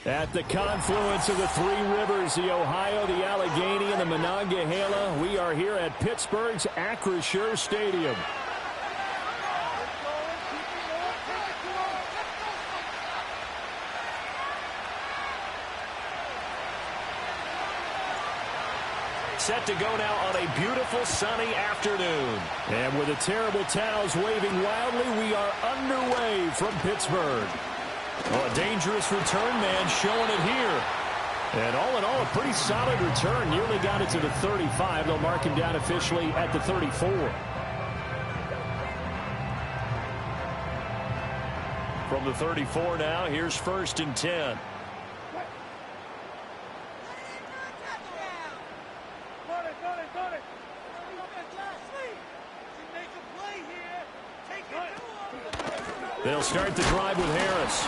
At the confluence of the three rivers, the Ohio, the Allegheny, and the Monongahela, we are here at Pittsburgh's Acrisure Stadium. Set to go now on a beautiful sunny afternoon. And with the terrible towels waving wildly, we are underway from Pittsburgh. Oh, a dangerous return man showing it here. And all in all, a pretty solid return. Nearly got it to the 35. They'll mark him down officially at the 34. From the 34 now, here's 1st and 10. They'll start the drive with Harris.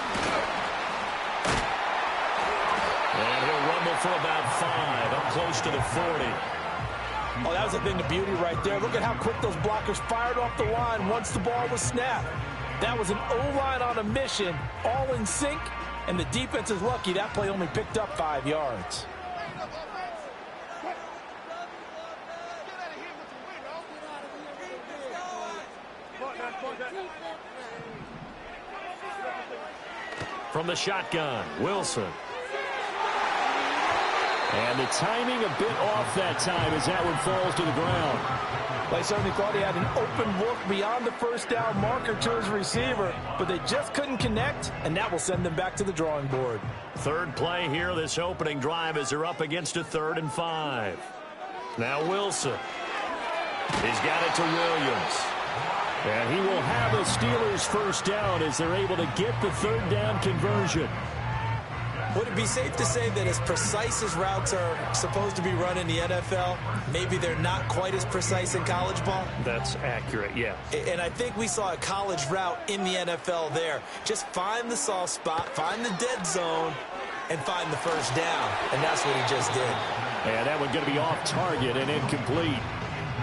And he'll rumble for about 5, up close to the 40. Oh, that was a thing of beauty right there. Look at how quick those blockers fired off the line once the ball was snapped. That was an O-line on a mission, all in sync, and the defense is lucky that play only picked up 5 yards. From the shotgun, Wilson. And the timing a bit off that time as that one falls to the ground. Well, I certainly thought he had an open look beyond the first down marker to his receiver, but they just couldn't connect, and that will send them back to the drawing board. Third play here, this opening drive, as they're up against a 3rd and 5. Now Wilson. He's got it to Williams. And he will have a Steelers first down as they're able to get the 3rd down conversion. Would it be safe to say that as precise as routes are supposed to be run in the NFL, maybe they're not quite as precise in college ball? That's accurate, yeah. And I think we saw a college route in the NFL there. Just find the soft spot, find the dead zone, and find the first down. And that's what he just did. And that one going to be off target and incomplete.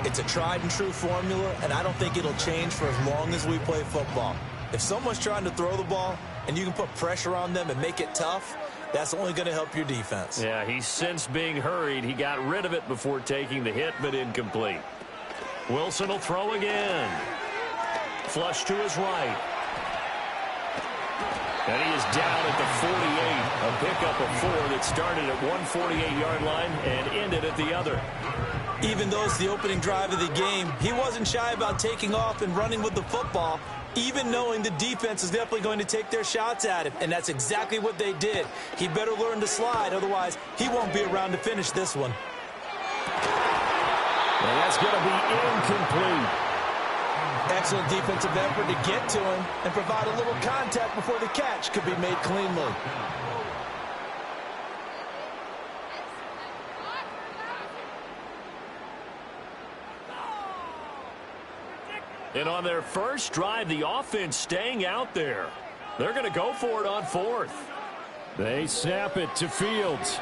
It's a tried-and-true formula, and I don't think it'll change for as long as we play football. If someone's trying to throw the ball and you can put pressure on them and make it tough, that's only going to help your defense. Yeah, he's since being hurried. He got rid of it before taking the hit, but incomplete. Wilson will throw again. Flush to his right. And he is down at the 48. A pickup of 4 that started at one 48-yard line and ended at the other. Even though it's the opening drive of the game, he wasn't shy about taking off and running with the football, even knowing the defense is definitely going to take their shots at him. And that's exactly what they did. He better learn to slide, otherwise he won't be around to finish this one. And that's going to be incomplete. Excellent defensive effort to get to him and provide a little contact before the catch could be made cleanly. And on their first drive, the offense staying out there. They're going to go for it on 4th. They snap it to Fields.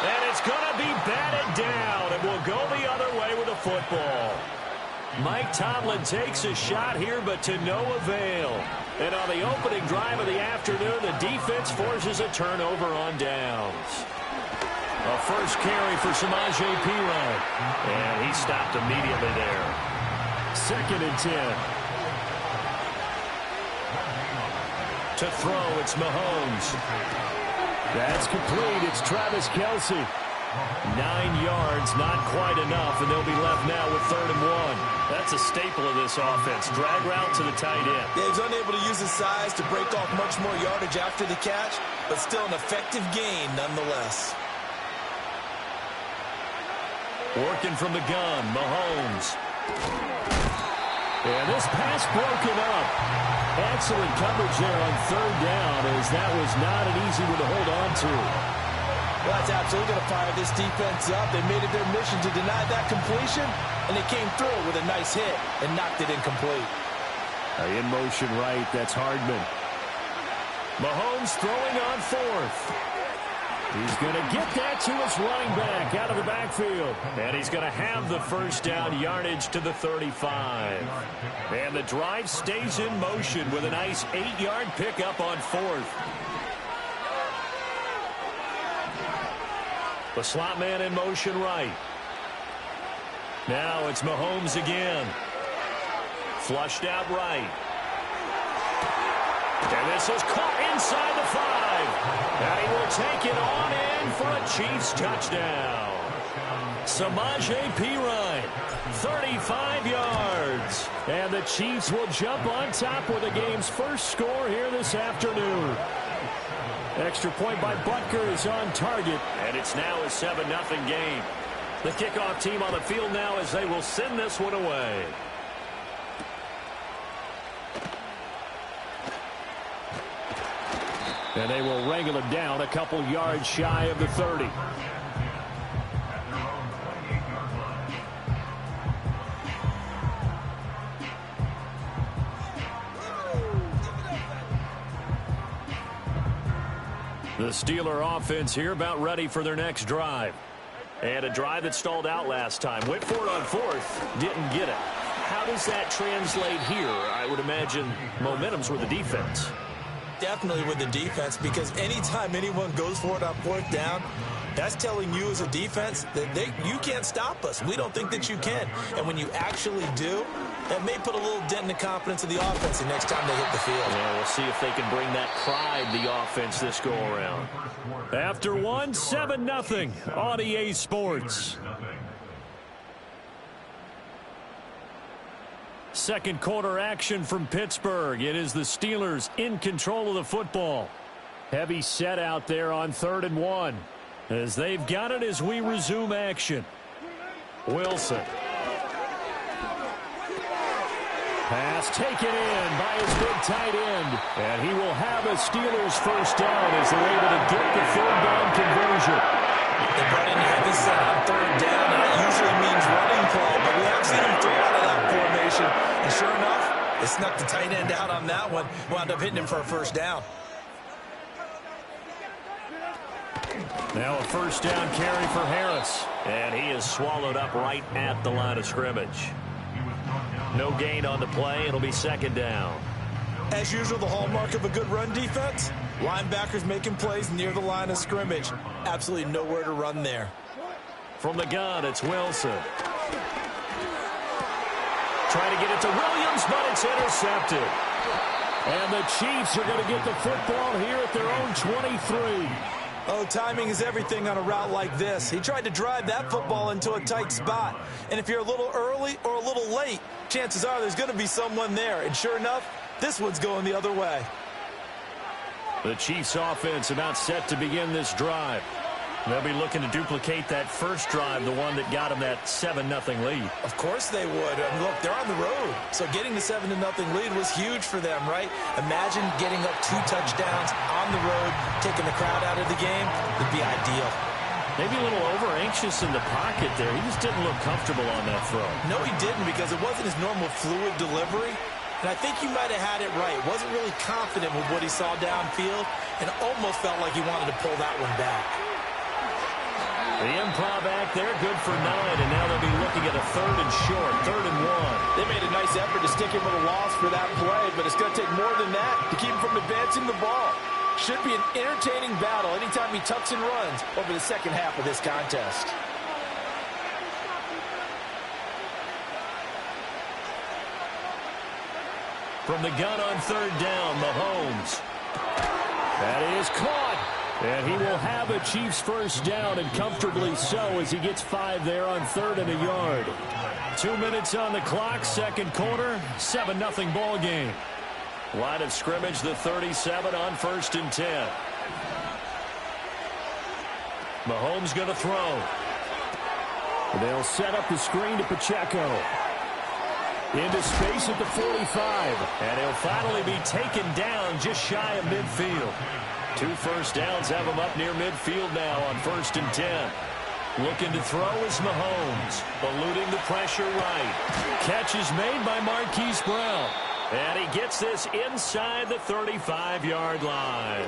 And it's going to be batted down, and will go the other way with the football. Mike Tomlin takes a shot here, but to no avail. And on the opening drive of the afternoon, the defense forces a turnover on downs. A first carry for Samaje Perine. And he stopped immediately there. 2nd and 10. To throw, it's Mahomes. That's complete. It's Travis Kelce. 9 yards, not quite enough, and they'll be left now with 3rd and 1. That's a staple of this offense. Drag route to the tight end. Yeah, he's unable to use his size to break off much more yardage after the catch, but still an effective gain nonetheless. Working from the gun, Mahomes. And this pass broken up. Excellent coverage there on 3rd down, as that was not an easy one to hold on to. Well, that's absolutely going to fire this defense up. They made it their mission to deny that completion, and they came through with a nice hit and knocked it incomplete. In motion right, that's Hardman. Mahomes throwing on 4th. He's going to get that to his running back out of the backfield. And he's going to have the first down yardage to the 35. And the drive stays in motion with a nice 8-yard pickup on 4th. The slot man in motion right. Now it's Mahomes again. Flushed out right. And this is caught inside the 5. And he will take it on in for a Chiefs touchdown. Samaje Perine, 35 yards. And the Chiefs will jump on top with the game's first score here this afternoon. Extra point by Butker is on target. And it's now a 7-0 game. The kickoff team on the field now as they will send this one away. And they will wrangle him down a couple yards shy of the 30. The Steeler offense here about ready for their next drive. And a drive that stalled out last time. Went for it on 4th. Didn't get it. How does that translate here? I would imagine momentum's with the defense. Definitely with the defense, because anytime anyone goes for it on 4th down, that's telling you as a defense that you can't stop us. We don't think that you can. And when you actually do, that may put a little dent in the confidence of the offense the next time they hit the field. Yeah, we'll see if they can bring that pride to the offense this go-around. After 7-0 on EA Sports. Second quarter action from Pittsburgh. It is the Steelers in control of the football. Heavy set out there on 3rd and 1. As they've got it as we resume action. Wilson. Pass taken in by his big tight end. And he will have a Steelers first down as they're able to get the 3rd down conversion. They brought in heavy set on 3rd down, and that usually means running play. But we have seen him throw out of that formation. And sure enough, they snuck the tight end out on that one. Wound up hitting him for a first down. Now a first down carry for Harris. And he is swallowed up right at the line of scrimmage. No gain on the play. It'll be 2nd down. As usual, the hallmark of a good run defense, linebackers making plays near the line of scrimmage. Absolutely nowhere to run there. From the gun, it's Wilson. Trying to get it to Williams, but it's intercepted. And the Chiefs are going to get the football here at their own 23. Oh, timing is everything on a route like this. He tried to drive that football into a tight spot. And if you're a little early or a little late, chances are there's going to be someone there. And sure enough, this one's going the other way. The Chiefs offense about set to begin this drive. They'll be looking to duplicate that first drive, the one that got them that 7-0 lead. Of course they would. I mean, look, they're on the road. So getting the 7-0 lead was huge for them, right? Imagine getting up 2 touchdowns on the road, taking the crowd out of the game would be ideal. Maybe a little over-anxious in the pocket there. He just didn't look comfortable on that throw. No, he didn't, because it wasn't his normal fluid delivery. And I think you might have had it right. Wasn't really confident with what he saw downfield and almost felt like he wanted to pull that one back. The improv act there, good for 9, and now they'll be looking at a 3rd and short, 3rd and 1. They made a nice effort to stick him with a loss for that play, but it's going to take more than that to keep him from advancing the ball. Should be an entertaining battle anytime he tucks and runs over the second half of this contest. From the gun on 3rd down, Mahomes. That is caught. And he will have a Chiefs first down, and comfortably so, as he gets 5 there on 3rd and a yard. 2 minutes on the clock, second quarter, 7-0 ball game. Line of scrimmage, the 37 on 1st and 10. Mahomes going to throw. They'll set up the screen to Pacheco. Into space at the 45. And he'll finally be taken down just shy of midfield. 2 first downs have him up near midfield now on 1st and 10. Looking to throw is Mahomes. Eluding the pressure right. Catch is made by Marquise Brown. And he gets this inside the 35-yard line.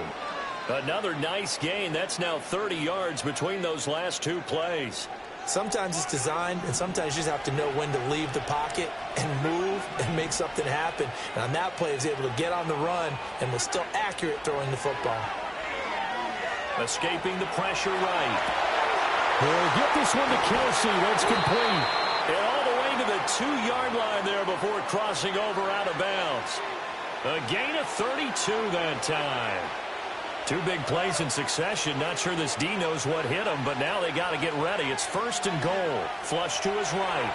Another nice gain. That's now 30 yards between those last two plays. Sometimes it's designed, and sometimes you just have to know when to leave the pocket and move and make something happen. And on that play, he was able to get on the run and was still accurate throwing the football. Escaping the pressure right. He'll get this one to Kelsey. That's complete. And all the way to the 2-yard line there before crossing over out of bounds. A gain of 32 that time. Two big plays in succession. Not sure this D knows what hit him, but now they got to get ready. It's 1st and goal. Flush to his right.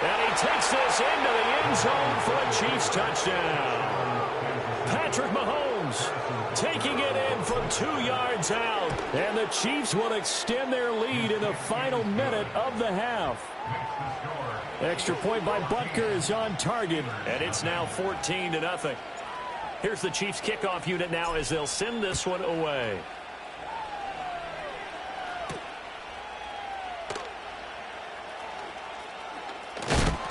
And he takes this into the end zone for a Chiefs touchdown. Patrick Mahomes taking it in from 2 yards out. And the Chiefs will extend their lead in the final minute of the half. Extra point by Butker is on target. And it's now 14-0. Here's the Chiefs kickoff unit now as they'll send this one away.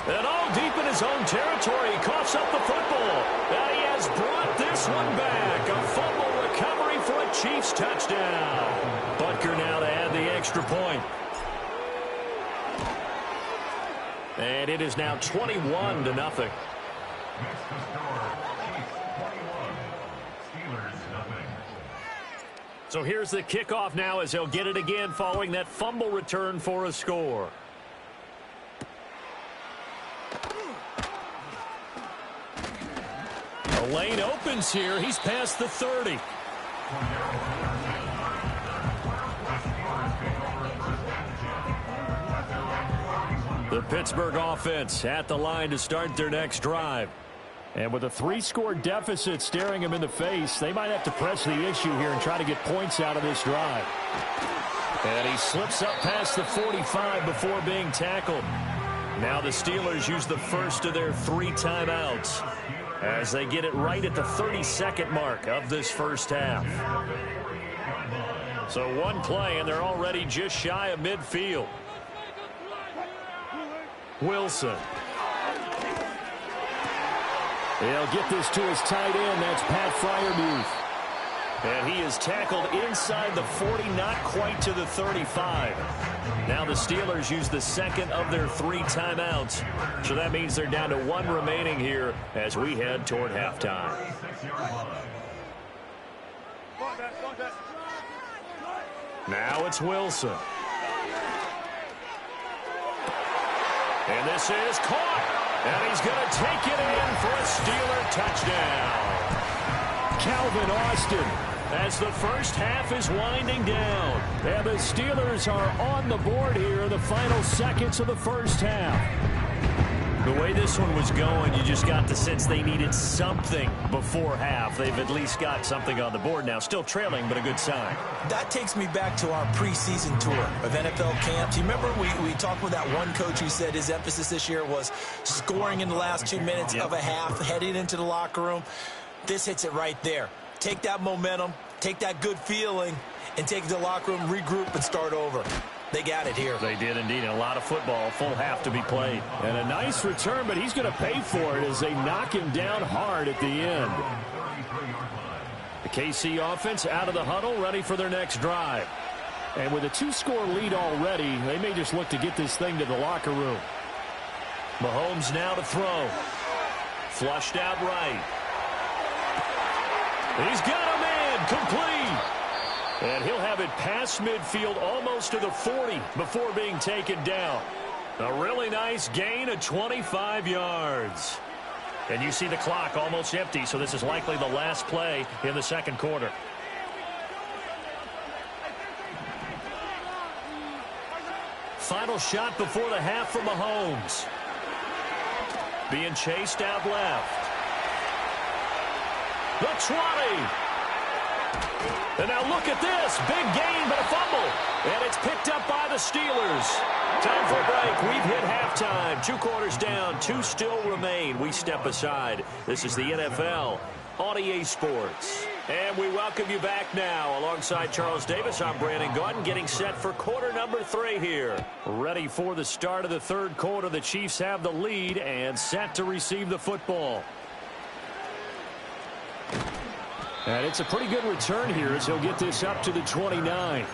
And all deep in his own territory, he coughs up the football. And he has brought this one back. A fumble recovery for a Chiefs touchdown. Butker now to add the extra point. And it is now 21-0. So here's the kickoff now as they'll get it again following that fumble return for a score. The lane opens here. He's past the 30. The Pittsburgh offense at the line to start their next drive. And with a 3-score deficit staring him in the face, they might have to press the issue here and try to get points out of this drive. And he slips up past the 45 before being tackled. Now the Steelers use the first of their 3 timeouts as they get it right at the 32nd mark of this first half. So one play, and they're already just shy of midfield. Wilson. He'll get this to his tight end. That's Pat Freiermuth. And he is tackled inside the 40, not quite to the 35. Now the Steelers use the second of their 3 timeouts. So that means they're down to 1 remaining here as we head toward halftime. Now it's Wilson. And this is caught. And he's going to take it in for a Steeler touchdown. Calvin Austin. As the first half is winding down. And the Steelers are on the board here in the final seconds of the first half. The way this one was going, you just got the sense they needed something before half. They've at least got something on the board now. Still trailing, but a good sign. That takes me back to our preseason tour of NFL camps. You remember we talked with that one coach who said his emphasis this year was scoring in the last 2 minutes of a half, heading into the locker room. This hits it right there. Take that momentum, take that good feeling, and take it to the locker room, regroup, and start over. They got it here. They did indeed. And a lot of football, full half to be played. And a nice return, but he's going to pay for it as they knock him down hard at the end. The KC offense out of the huddle, ready for their next drive. And with a 2-score lead already, they may just look to get this thing to the locker room. Mahomes now to throw. Flushed out right. He's got a man, complete. And he'll have it past midfield almost to the 40 before being taken down. A really nice gain of 25 yards. And you see the clock almost empty, so this is likely the last play in the second quarter. Final shot before the half for Mahomes. Being chased out left. The 20. And now look at this. Big gain, but a fumble. And it's picked up by the Steelers. Time for a break. We've hit halftime. 2 quarters down. 2 still remain. We step aside. This is the NFL on EA Sports. And we welcome you back now. Alongside Charles Davis, I'm Brandon Gordon, getting set for quarter number 3 here. Ready for the start of the third quarter. The Chiefs have the lead and set to receive the football. And it's a pretty good return here as he'll get this up to the 29.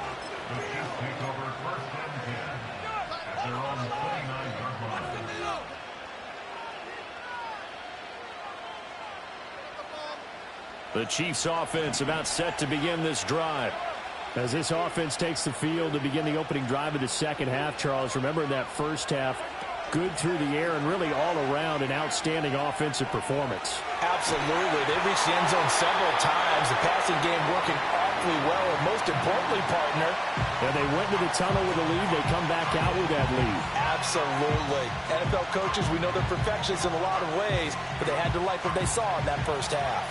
The Chiefs offense about set to begin this drive. As this offense takes the field to begin the opening drive of the second half, Charles, remember in that first half, good through the air and really all around an outstanding offensive performance. Absolutely. They reached the end zone several times. The passing game working awfully well, and most importantly, partner. Yeah, they went to the tunnel with a lead. They come back out with that lead. Absolutely. NFL coaches, we know they're perfectionists in a lot of ways, but they had to like what they saw in that first half.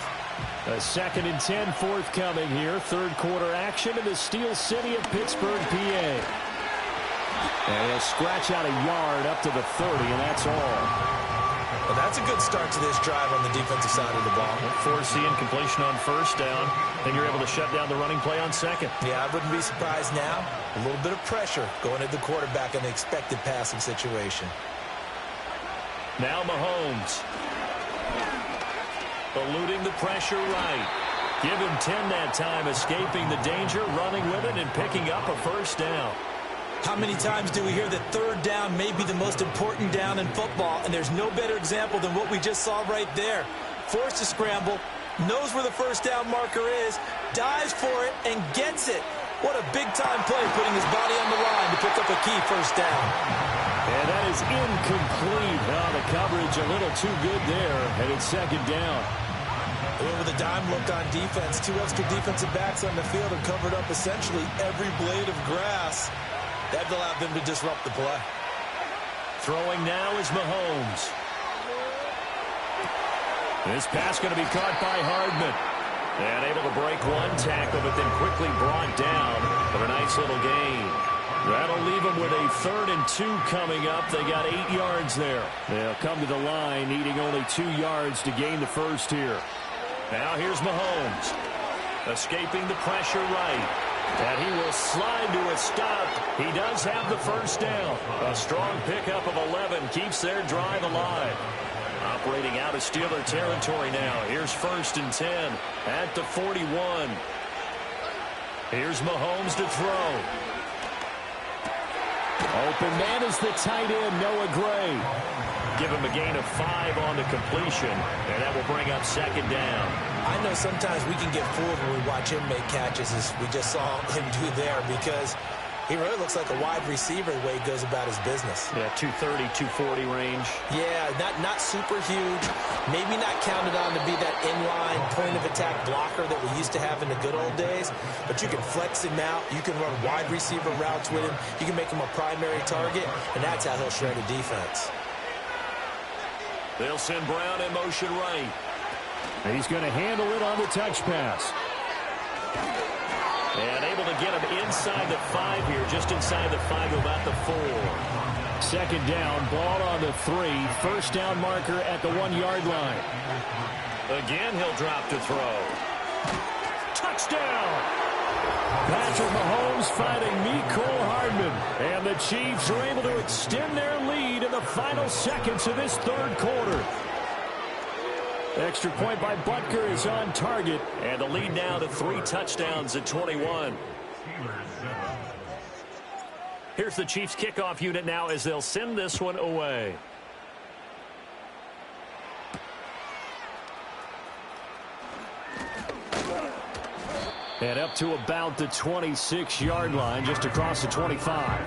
A 2nd and 10 forthcoming here. Third quarter action in the Steel City of Pittsburgh, PA. And he'll scratch out a yard up to the 30, and that's all. Well, that's a good start to this drive on the defensive side of the ball. Forcing completion on first down, then you're able to shut down the running play on second. Yeah, I wouldn't be surprised now. A little bit of pressure going at the quarterback in the expected passing situation. Now Mahomes. Eluding the pressure right. Give him 10 that time, escaping the danger, running with it, and picking up a first down. How many times do we hear that third down may be the most important down in football, and there's no better example than what we just saw right there. Forced to scramble, knows where the first down marker is, dives for it, and gets it. What a big-time play, putting his body on the line to pick up a key first down. And that is incomplete. Oh, the coverage a little too good there, and it's second down. With a dime look on defense, 2 extra defensive backs on the field have covered up essentially every blade of grass. That allowed them to disrupt the play. Throwing now is Mahomes. This pass going to be caught by Hardman. And able to break one tackle, but then quickly brought down for a nice little gain. That'll leave them with a 3rd and 2 coming up. They got 8 yards there. They'll come to the line, needing only 2 yards to gain the first here. Now here's Mahomes. Escaping the pressure right. And he will slide to a stop. He does have the first down. A strong pickup of 11 keeps their drive alive. Operating out of Steeler territory now. Here's 1st and 10 at the 41. Here's Mahomes to throw. Open man is the tight end, Noah Gray. Give him a gain of 5 on the completion, and that will bring up second down. I know sometimes we can get fooled when we watch him make catches, as we just saw him do there, because he really looks like a wide receiver the way he goes about his business. Yeah, 230, 240 range. Yeah, not super huge. Maybe not counted on to be that inline point-of-attack blocker that we used to have in the good old days. But you can flex him out. You can run wide receiver routes with him. You can make him a primary target, and that's how he'll shred a defense. They'll send Brown in motion right. He's going to handle it on the touch pass. And able to get him inside the 5 here, just inside the 5 to about the 4. Second down, ball on the 3. First down marker at the 1-yard line. Again, he'll drop to throw. Touchdown! Patrick Mahomes fighting Mecole Hardman. And the Chiefs are able to extend their lead in the final seconds of this third quarter. Extra point by Butker is on target. And the lead now to 3 touchdowns at 21. Here's the Chiefs kickoff unit now as they'll send this one away. And up to about the 26-yard line, just across the 25.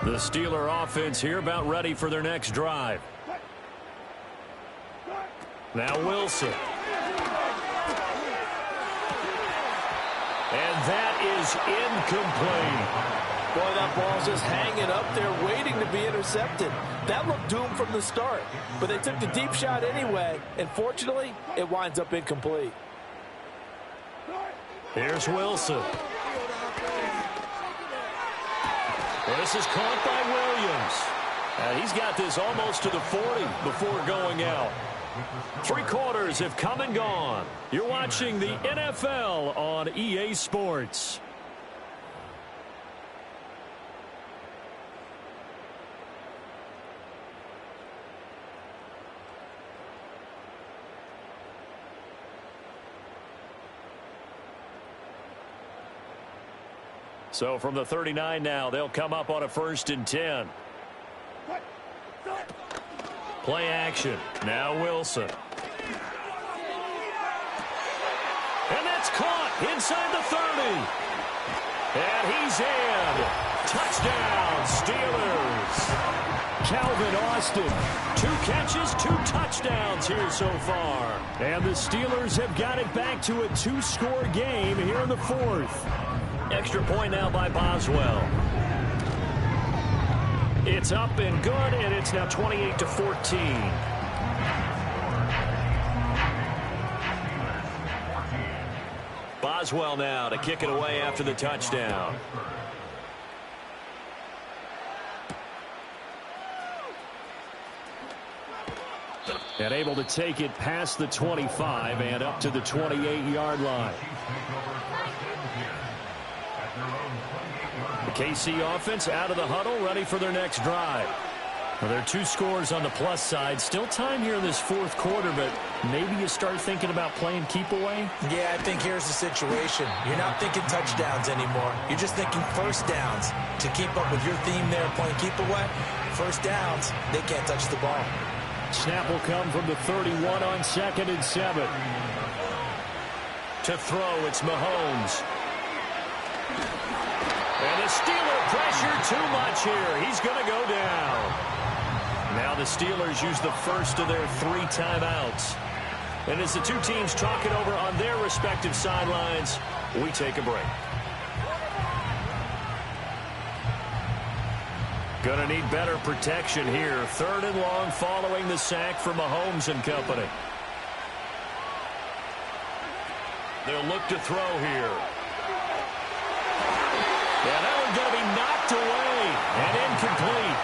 The Steeler offense here about ready for their next drive. Now Wilson. And that is incomplete. Boy, that ball's just hanging up there waiting to be intercepted. That looked doomed from the start, but they took the deep shot anyway, and fortunately, it winds up incomplete. Here's Wilson. Well, this is caught by Williams. And he's got this almost to the 40 before going out. 3 quarters have come and gone. You're watching the NFL on EA Sports. So from the 39 now, they'll come up on a 1st and 10. Play action. Now Wilson. And that's caught inside the 30. And he's in. Touchdown, Steelers. Calvin Austin, 2 catches, 2 touchdowns here so far. And the Steelers have got it back to a 2-score game here in the 4th. Extra point now by Boswell. It's up and good, and it's now 28-14. Boswell now to kick it away after the touchdown. And able to take it past the 25 and up to the 28-yard line. The KC offense out of the huddle, ready for their next drive. Well, there are 2 scores on the plus side. Still time here in this 4th quarter, but maybe you start thinking about playing keep away? Yeah, I think here's the situation. You're not thinking touchdowns anymore. You're just thinking first downs. To keep up with your theme there, playing keep away, first downs, they can't touch the ball. Snap will come from the 31 on 2nd and 7. To throw, it's Mahomes. And the Steeler pressure too much here. He's going to go down. Now the Steelers use the first of their 3 timeouts. And as the 2 teams talk it over on their respective sidelines, we take a break. Going to need better protection here. 3rd and long following the sack for Mahomes and company. They'll look to throw here. Yeah, that one's going to be knocked away and incomplete.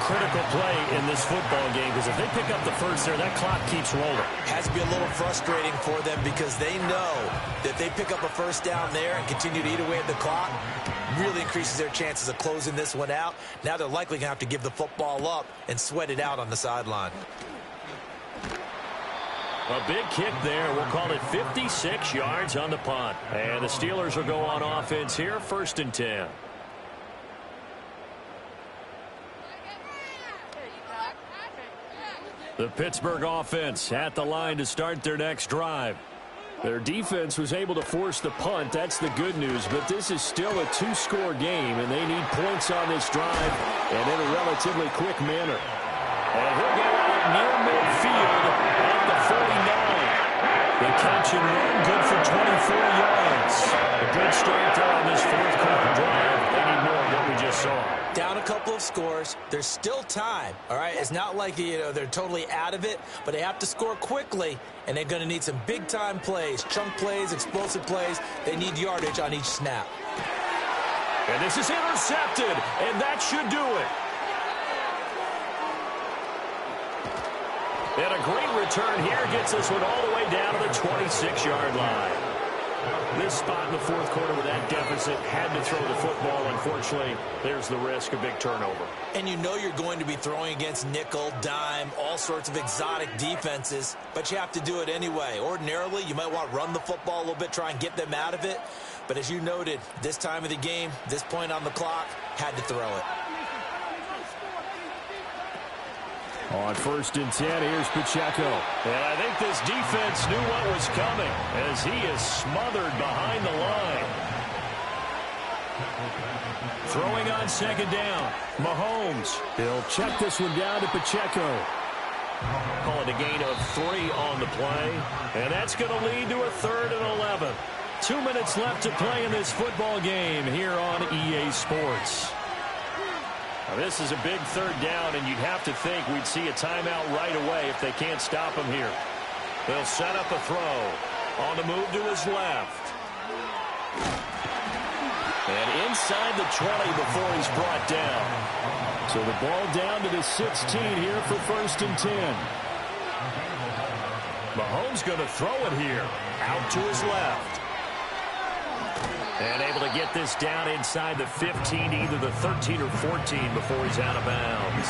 Critical play in this football game because if they pick up the first there, that clock keeps rolling. Has to be a little frustrating for them because they know that they pick up a first down there and continue to eat away at the clock, really increases their chances of closing this one out. Now they're likely going to have to give the football up and sweat it out on the sideline. A big kick there. We'll call it 56 yards on the punt. And the Steelers will go on offense here, 1st and 10. The Pittsburgh offense at the line to start their next drive. Their defense was able to force the punt. That's the good news. But this is still a 2-score game, and they need points on this drive and in a relatively quick manner. And he'll go out near midfield at the 49. The catch and run, good for 24 yards. A good start there on this 4th quarter drive. They need more of what we just saw. Down a couple of scores. There's still time, all right? It's not like, they're totally out of it, but they have to score quickly, and they're going to need some big-time plays, chunk plays, explosive plays. They need yardage on each snap. And this is intercepted, and that should do it. And a great return here gets this one all the way down to the 26-yard line. This spot in the 4th quarter with that deficit, had to throw the football. Unfortunately, there's the risk of big turnover. And you know you're going to be throwing against nickel, dime, all sorts of exotic defenses, but you have to do it anyway. Ordinarily, you might want to run the football a little bit, try and get them out of it. But as you noted, this time of the game, this point on the clock, had to throw it. On 1st and 10, here's Pacheco. And I think this defense knew what was coming as he is smothered behind the line. Throwing on 2nd down, Mahomes. He'll check this one down to Pacheco. Call it a gain of 3 on the play. And that's going to lead to a 3rd and 11. 2 minutes left to play in this football game here on EA Sports. Now, this is a big 3rd down, and you'd have to think we'd see a timeout right away if they can't stop him here. They'll set up a throw. On the move to his left. And inside the 20 before he's brought down. So the ball down to the 16 here for 1st and 10. Mahomes going to throw it here. Out to his left. And able to get this down inside the 15 to either the 13 or 14 before he's out of bounds.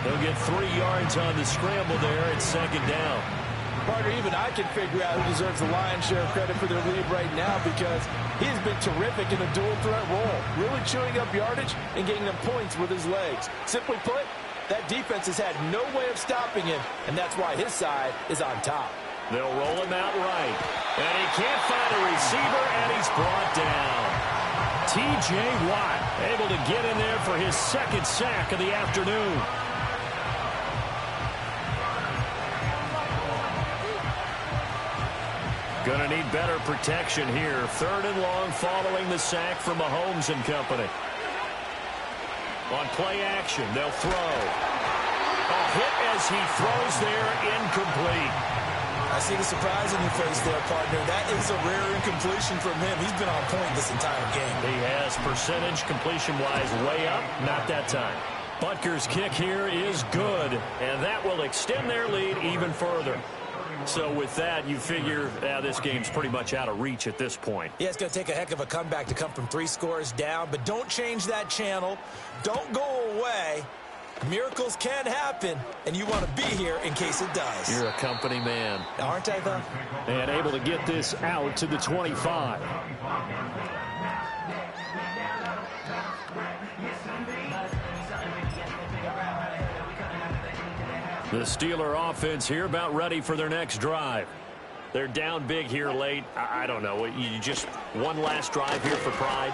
He'll get 3 yards on the scramble there at 2nd down. Partner, even I can figure out who deserves the lion's share of credit for their lead right now because he's been terrific in a dual threat role, really chewing up yardage and getting them points with his legs. Simply put, that defense has had no way of stopping him, and that's why his side is on top. They'll roll him out right. And he can't find a receiver, and he's brought down. T.J. Watt able to get in there for his second sack of the afternoon. Going to need better protection here. 3rd and long following the sack from Mahomes and company. On play action, they'll throw. A hit as he throws there, incomplete. I see the surprise in your face there, partner. That is a rare incompletion from him. He's been on point this entire game. He has percentage completion-wise way up. Not that time. Butker's kick here is good, and that will extend their lead even further. So with that, you figure this game's pretty much out of reach at this point. Yeah, it's going to take a heck of a comeback to come from 3 scores down, but don't change that channel. Don't go away. Miracles can happen, and you want to be here in case it does. You're a company man. Aren't I, though? And able to get this out to the 25. The Steeler offense here about ready for their next drive. They're down big here late. I don't know. You just one last drive here for pride?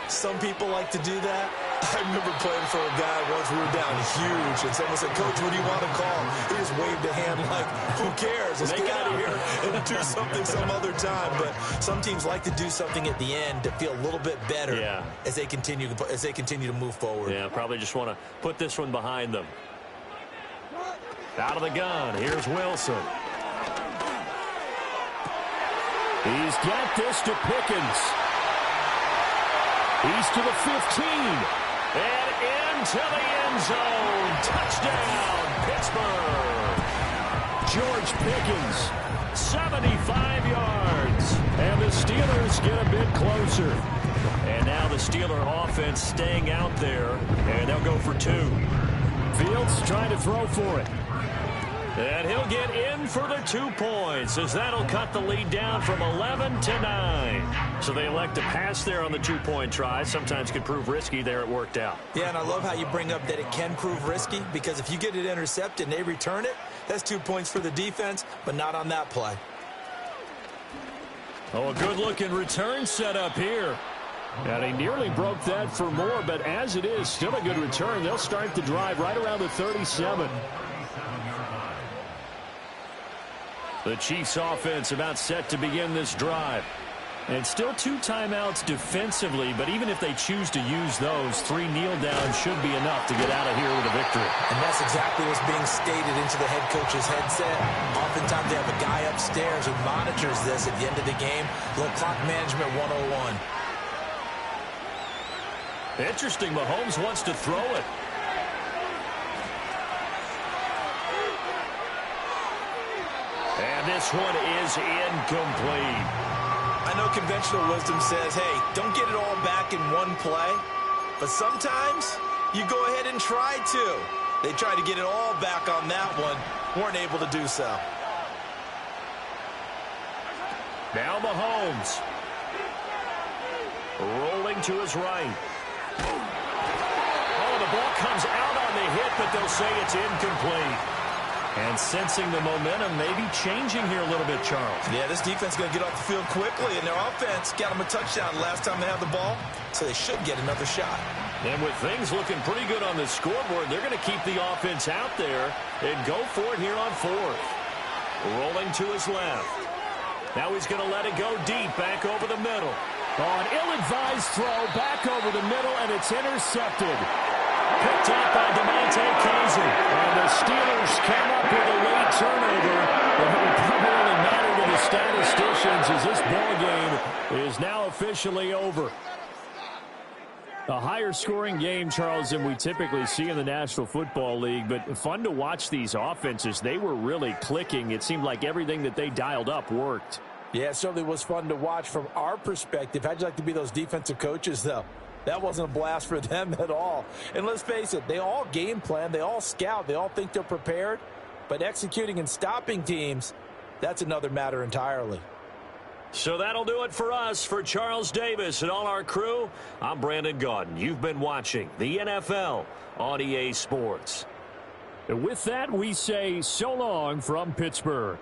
Some people like to do that. I remember playing for a guy once we were down huge, and someone said, "Coach, what do you want to call?" He just waved a hand like, who cares? Let's get out of here and do something some other time. But some teams like to do something at the end to feel a little bit better as they continue to move forward. Yeah, probably just want to put this one behind them. Out of the gun, here's Wilson. He's got this to Pickens. He's to the 15. And into the end zone. Touchdown, Pittsburgh. George Pickens. 75 yards. And the Steelers get a bit closer. And now the Steeler offense staying out there. And they'll go for 2. Fields trying to throw for it. And he'll get in for the 2 points as that'll cut the lead down from 11 to 9. So they elect to pass there on the 2-point try. Sometimes could prove risky. There it worked out. Yeah, and I love how you bring up that it can prove risky because if you get it intercepted and they return it, that's 2 points for the defense, but not on that play. Oh, a good-looking return set up here. And he nearly broke that for more, but as it is, still a good return. They'll start the drive right around the 37. The Chiefs offense about set to begin this drive. And still 2 timeouts defensively, but even if they choose to use those, 3 kneel downs should be enough to get out of here with a victory. And that's exactly what's being stated into the head coach's headset. Oftentimes they have a guy upstairs who monitors this at the end of the game. Little clock management 101. Interesting, Mahomes wants to throw it. And this one is incomplete. I know conventional wisdom says, hey, don't get it all back in one play. But sometimes you go ahead and try to. They tried to get it all back on that one. Weren't able to do so. Now Mahomes. Rolling to his right. Oh, the ball comes out on the hit, but they'll say it's incomplete. And sensing the momentum, maybe changing here a little bit, Charles. Yeah, this defense is going to get off the field quickly, and their offense got them a touchdown last time they had the ball, so they should get another shot. And with things looking pretty good on the scoreboard, they're going to keep the offense out there and go for it here on 4th. Rolling to his left. Now he's going to let it go deep, back over the middle. Oh, an ill-advised throw back over the middle, and it's intercepted. Picked up by Demonte Casey. And the Steelers come up with a late turnover. But it will probably only matter to the statisticians as this ball game is now officially over. A higher scoring game, Charles, than we typically see in the National Football League. But fun to watch these offenses. They were really clicking. It seemed like everything that they dialed up worked. Yeah, it certainly was fun to watch from our perspective. How'd you like to be those defensive coaches, though? That wasn't a blast for them at all. And let's face it, they all game plan, they all scout, they all think they're prepared. But executing and stopping teams, that's another matter entirely. So that'll do it for us. For Charles Davis and all our crew, I'm Brandon Gaudin. You've been watching the NFL on EA Sports. And with that, we say so long from Pittsburgh.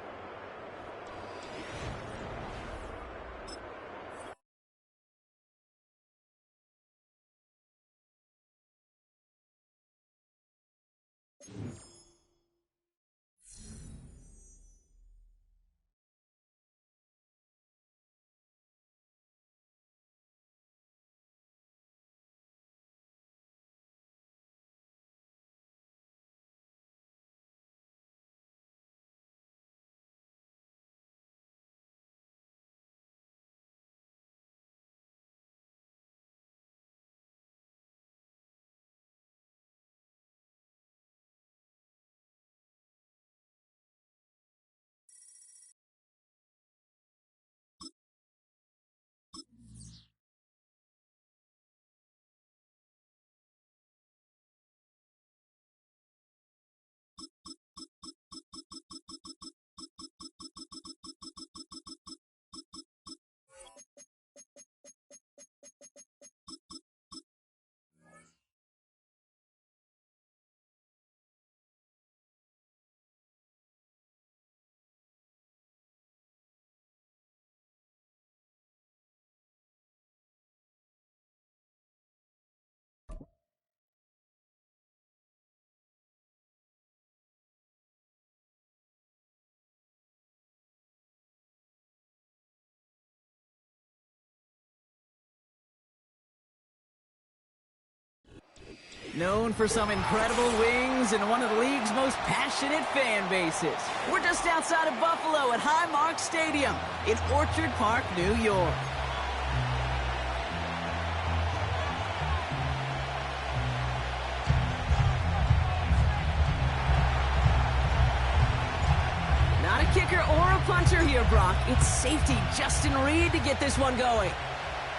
Known for some incredible wings and one of the league's most passionate fan bases. We're just outside of Buffalo at Highmark Stadium in Orchard Park, New York. Not a kicker or a puncher here, Brock. It's safety Justin Reed to get this one going.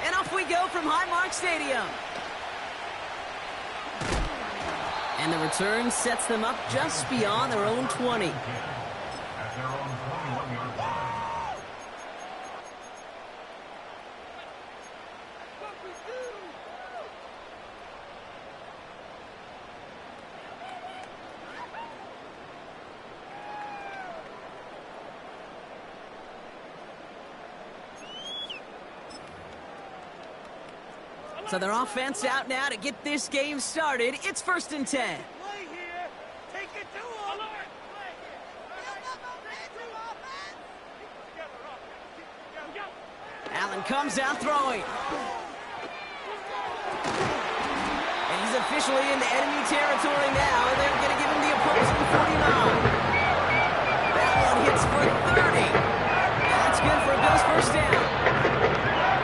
And off we go from Highmark Stadium. And the return sets them up just beyond their own 20. So their offense out now to get this game started. It's 1st and 10. Allen comes out throwing. And he's officially into enemy territory now, and they're going to give him the opposing 49. That one hits for 30. And that's good for a Bills first down.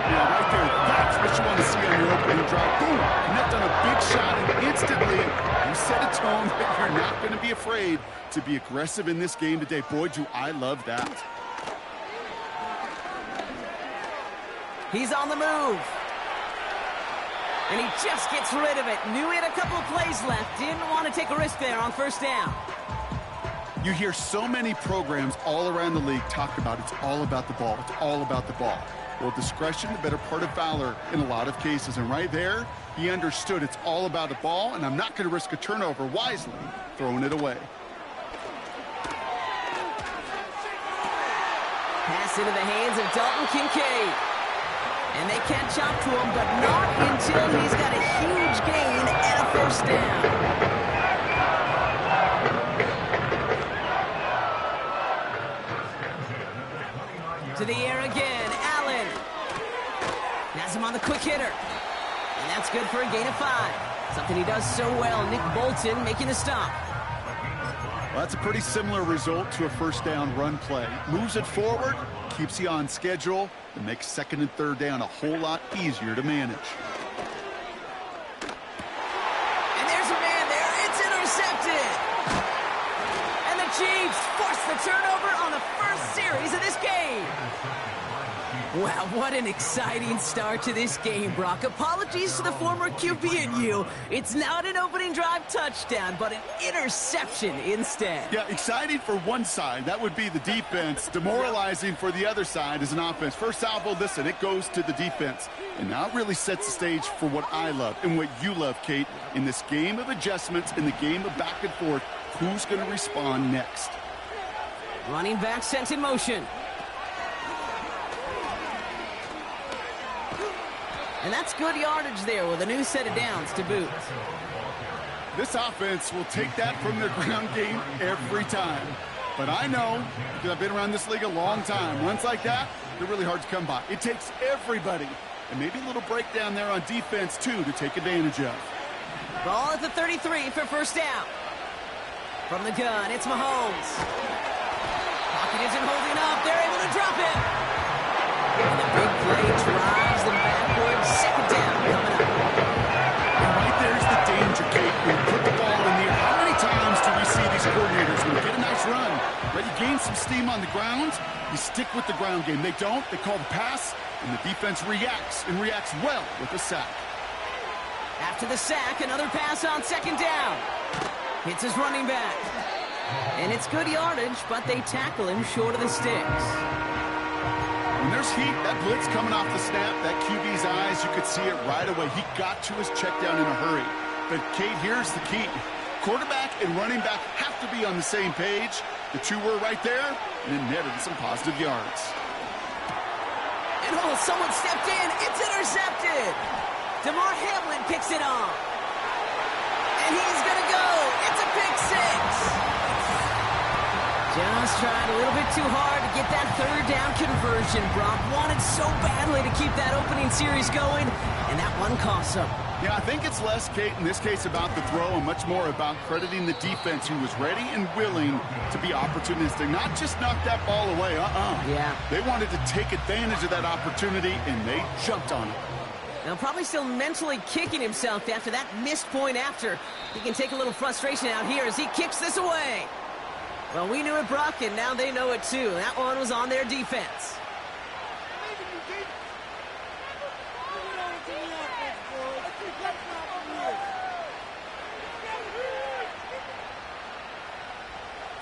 Yeah, right there. That's what you want to see on your opening drive. Boom! Connect on a big shot, and instantly you set a tone that you're not going to be afraid to be aggressive in this game today. Boy, do I love that. He's on the move. And he just gets rid of it. Knew he had a couple of plays left. Didn't want to take a risk there on first down. You hear so many programs all around the league talk about it's all about the ball. It's all about the ball. Well, discretion, the better part of valor in a lot of cases. And right there, he understood it's all about the ball, and I'm not going to risk a turnover wisely, throwing it away. Pass into the hands of Dalton Kincaid. And they catch up to him, but not until he's got a huge gain and a first down. To the air again, Allen. Has him on the quick hitter. And that's good for a gain of 5. Something he does so well. Nick Bolton making the stop. Well, that's a pretty similar result to a first down run play. Moves it forward, keeps you on schedule, and makes 2nd and 3rd down a whole lot easier to manage. And there's a man there. It's intercepted. And the Chiefs force the turnover on the first series of this game. Wow, what an exciting start to this game, Brock. Apologies to the former QB and you. It's not an opening drive touchdown, but an interception instead. Yeah, exciting for one side. That would be the defense. Demoralizing for the other side as an offense. First salvo, listen, it goes to the defense. And now it really sets the stage for what I love and what you love, Kate. In this game of adjustments, in the game of back and forth, who's going to respond next? Running back sent in motion. And that's good yardage there with a new set of downs to boot. This offense will take that from their ground game every time. But I know, because I've been around this league a long time, runs like that, they're really hard to come by. It takes everybody. And maybe a little breakdown there on defense, too, to take advantage of. Ball at the 33 for first down. From the gun, it's Mahomes. Pocket isn't holding up. They're able to drop it. And the big play drives them backwards. Second down coming up. And right there's the danger, Kate. When you put the ball in the air, how many times do we see these coordinators when you get a nice run, right? You gain some steam on the ground, you stick with the ground game. They don't. They call the pass, and the defense reacts, and reacts well with a sack. After the sack, another pass on second down. Hits his running back. And it's good yardage, but they tackle him short of the sticks. When there's heat, that blitz coming off the snap, that QB's eyes, you could see it right away. He got to his check down in a hurry. But, Kate, here's the key. Quarterback and running back have to be on the same page. The two were right there, and it netted some positive yards. And someone stepped in. It's intercepted. DeMar Hamlin picks it off. And he's going to go. It's a pick six. Just tried a little bit too hard to get that third down conversion. Brock wanted so badly to keep that opening series going, and that one cost him. Yeah, I think it's less, Kate, in this case about the throw and much more about crediting the defense who was ready and willing to be opportunistic, not just knock that ball away. Yeah. They wanted to take advantage of that opportunity, and they jumped on it. Now, probably still mentally kicking himself after that missed point after. He can take a little frustration out here as he kicks this away. Well, we knew it, Brock, and now they know it too. That one was on their defense.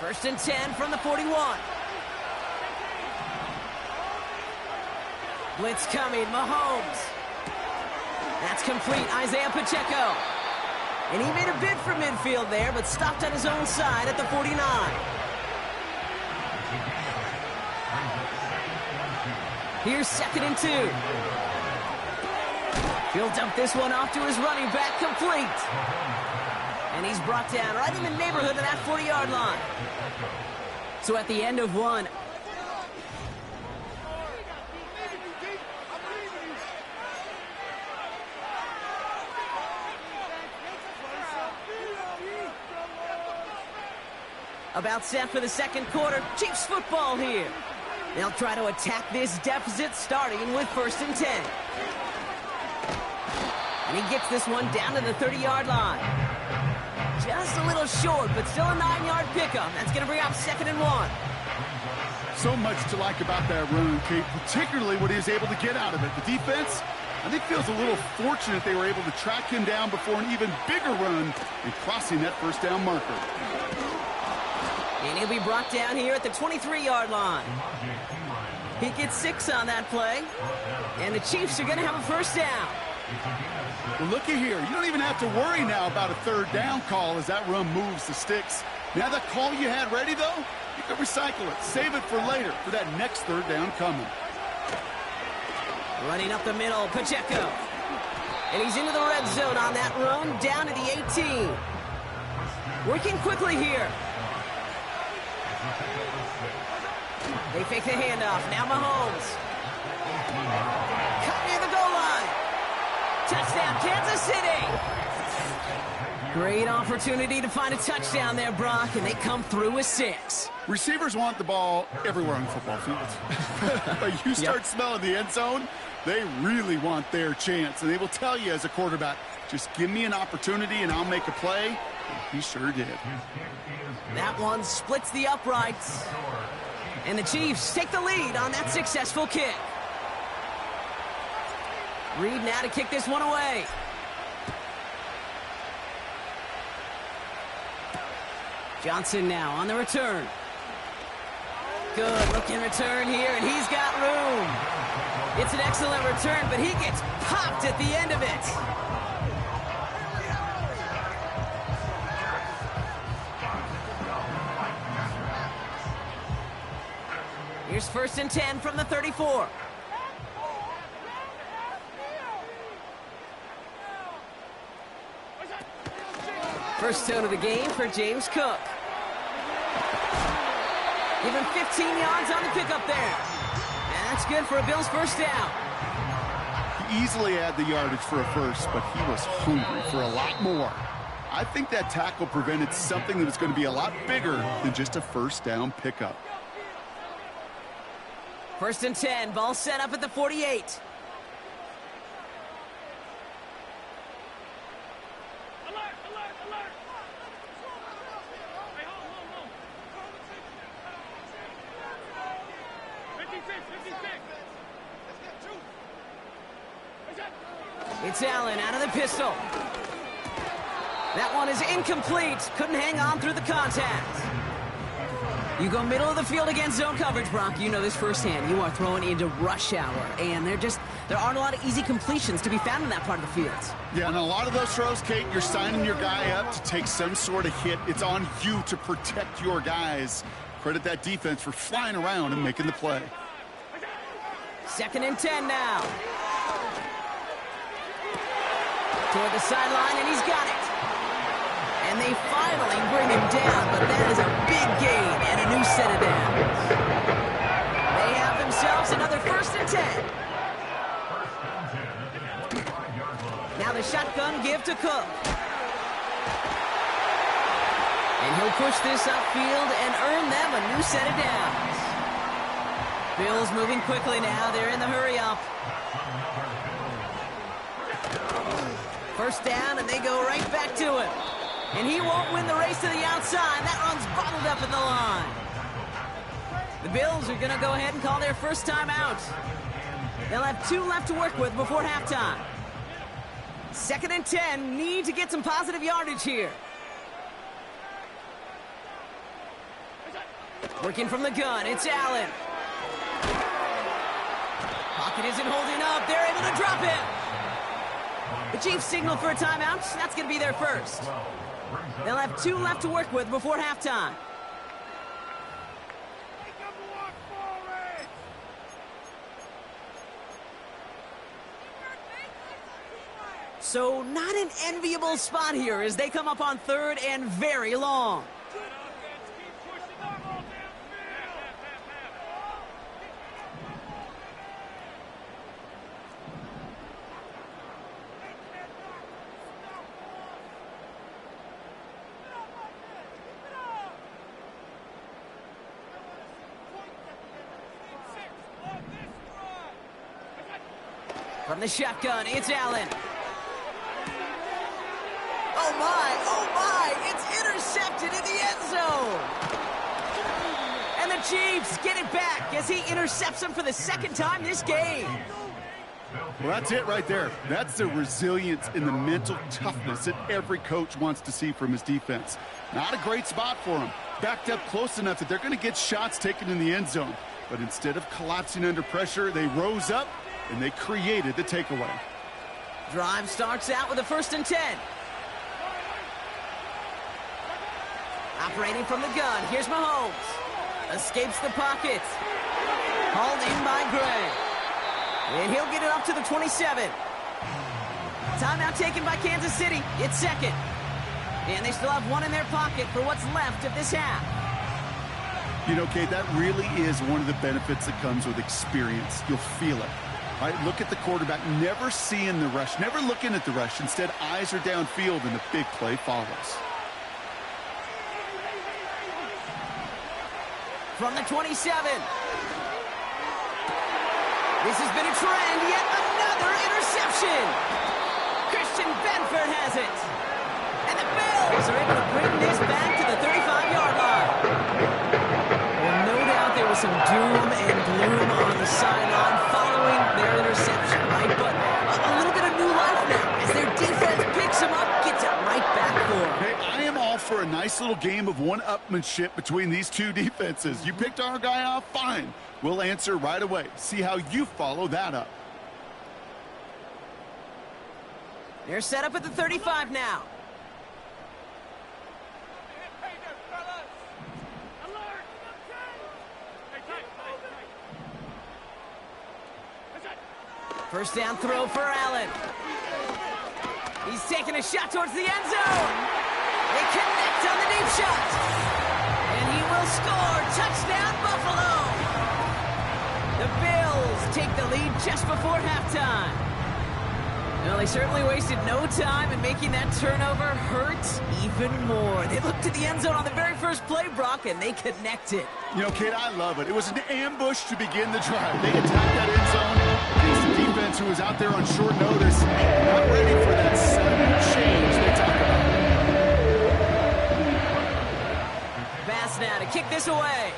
First and 10 from the 41. Blitz coming, Mahomes. That's complete, Isaiah Pacheco. And he made a bid for midfield there, but stopped on his own side at the 49. Here's second and 2. He'll dump this one off to his running back, complete. And he's brought down right in the neighborhood of that 40-yard line. So at the end of one. About set for the second quarter. Chiefs football here. They'll try to attack this deficit starting with first and 10. And he gets this one down to the 30-yard line. Just a little short, but still a 9-yard pickup. That's going to bring up second and 1. So much to like about that run, Kate, particularly what he was able to get out of it. The defense, I think, feels a little fortunate they were able to track him down before an even bigger run and crossing that first down marker. And he'll be brought down here at the 23-yard line. He gets 6 on that play. And the Chiefs are going to have a first down. Well, looky here. You don't even have to worry now about a third down call as that run moves the sticks. Now that call you had ready, though, you can recycle it. Save it for later for that next third down coming. Running up the middle, Pacheco. And he's into the red zone on that run, down to the 18. Working quickly here. They fake the handoff. Now Mahomes. Cut near the goal line. Touchdown, Kansas City. Great opportunity to find a touchdown there, Brock, and they come through with 6. Receivers want the ball everywhere on the football field. But you start smelling the end zone, they really want their chance. And they will tell you as a quarterback, just give me an opportunity and I'll make a play. And he sure did. That one splits the uprights. And the Chiefs take the lead on that successful kick. Reed now to kick this one away. Johnson now on the return. Good looking return here, and he's got room. It's an excellent return, but he gets popped at the end of it. Here's 1st and 10 from the 34. First tone of the game for James Cook. Give him 15 yards on the pickup there. And that's good for a Bills first down. He easily had the yardage for a first, but he was hungry for a lot more. I think that tackle prevented something that was going to be a lot bigger than just a first down pickup. 1st and 10, ball set up at the 48. It's Allen out of the pistol. That one is incomplete. Couldn't hang on through the contact. You go middle of the field against zone coverage, Brock. You know this firsthand. You are throwing into rush hour, and there aren't a lot of easy completions to be found in that part of the field. Yeah, and a lot of those throws, Kate, you're signing your guy up to take some sort of hit. It's on you to protect your guys. Credit that defense for flying around and making the play. 2nd and 10 now. Toward the sideline, and he's got it. And they finally bring him down, but that is a big gain and a new set of downs. They have themselves another 1st and 10. Now the shotgun give to Cook. And he'll push this upfield and earn them a new set of downs. Bills moving quickly now. They're in the hurry-up. 1st down, and they go right back to him. And he won't win the race to the outside. That run's bottled up in the line. The Bills are going to go ahead and call their first timeout. They'll have 2 left to work with before halftime. 2nd and 10, need to get some positive yardage here. Working from the gun, it's Allen. Pocket isn't holding up. They're able to drop him. The Chiefs signal for a timeout. That's going to be their first. They'll have 2 left to work with before halftime. So not an enviable spot here as they come up on 3rd and very long. From the shotgun, it's Allen. Oh my, it's intercepted in the end zone. And the Chiefs get it back as he intercepts him for the 2nd time this game. Well, that's it right there. That's the resilience and the mental toughness that every coach wants to see from his defense. Not a great spot for him. Backed up close enough that they're going to get shots taken in the end zone. But instead of collapsing under pressure, they rose up and they created the takeaway. Drive starts out with a 1st and 10. Operating from the gun, here's Mahomes. Escapes the pocket. Hauled in by Gray. And he'll get it up to the 27. Timeout taken by Kansas City. It's 2nd. And they still have 1 in their pocket for what's left of this half. You know, Kate, that really is one of the benefits that comes with experience. You'll feel it. All right, look at the quarterback, never seeing the rush, never looking at the rush. Instead, eyes are downfield, and the big play follows. From the 27. This has been a trend, yet another interception. Christian Benford has it. And the Bills are able to bring this back to the 35-yard line. Well, no doubt there was some doom and gloom on the sideline following their interception, right? But a nice little game of one-upmanship between these two defenses. You picked our guy off, fine. We'll answer right away. See how you follow that up. They're set up at the 35 now. First down throw for Allen. He's taking a shot towards the end zone. They connect on the deep shot. And he will score. Touchdown, Buffalo. The Bills take the lead just before halftime. Well, they certainly wasted no time in making that turnover hurt even more. They looked to the end zone on the very first play, Brock, and they connected. You know, Kate, I love it. It was an ambush to begin the drive. They attacked that end zone against the defense who was out there on short notice, not ready for that sudden change they talk about. Pass now to kick this away.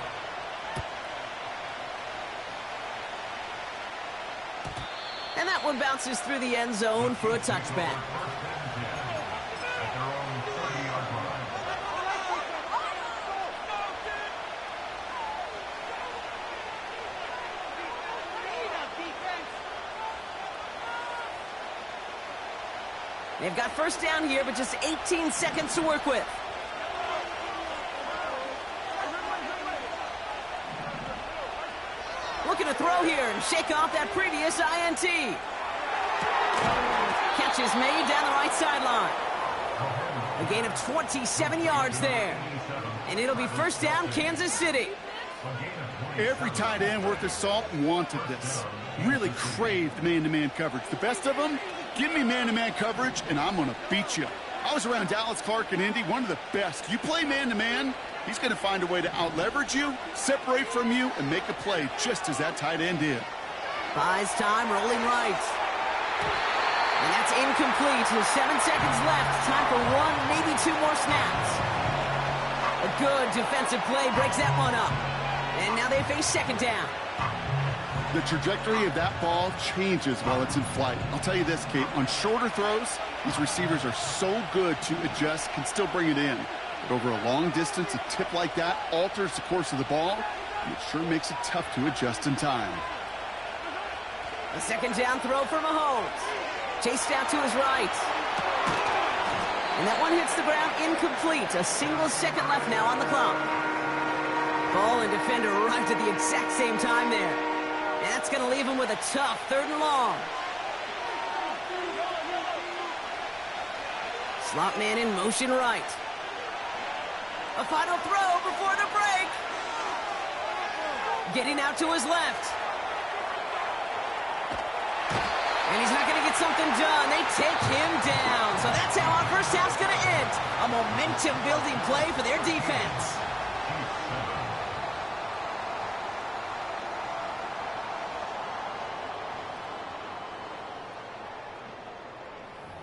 And that one bounces through the end zone for a touchback. They've got first down here, but just 18 seconds to work with. Looking to throw here and shake off that previous INT. Catch is made down the right sideline. A gain of 27 yards there. And it'll be first down, Kansas City. Every tight end worth his salt wanted this. Really craved man-to-man coverage. The best of them, give me man-to-man coverage, and I'm going to beat you. I was around Dallas Clark and Indy, one of the best. You play man-to-man, he's going to find a way to out-leverage you, separate from you, and make a play just as that tight end did. Buys time, rolling right. And that's incomplete with 7 seconds left. Time for one, maybe two more snaps. A good defensive play breaks that one up. And now they face second down. The trajectory of that ball changes while it's in flight. I'll tell you this, Kate, on shorter throws, these receivers are so good to adjust, can still bring it in. But over a long distance, a tip like that alters the course of the ball, and it sure makes it tough to adjust in time. A second down throw for Mahomes. Chased out to his right. And that one hits the ground incomplete. A single second left now on the clock. Ball and defender arrived at the exact same time there. And that's going to leave him with a tough third and long. Slot man in motion right. A final throw before the break. Getting out to his left. And he's not going to get something done. They take him down. So that's how our first half's going to end. A momentum-building play for their defense.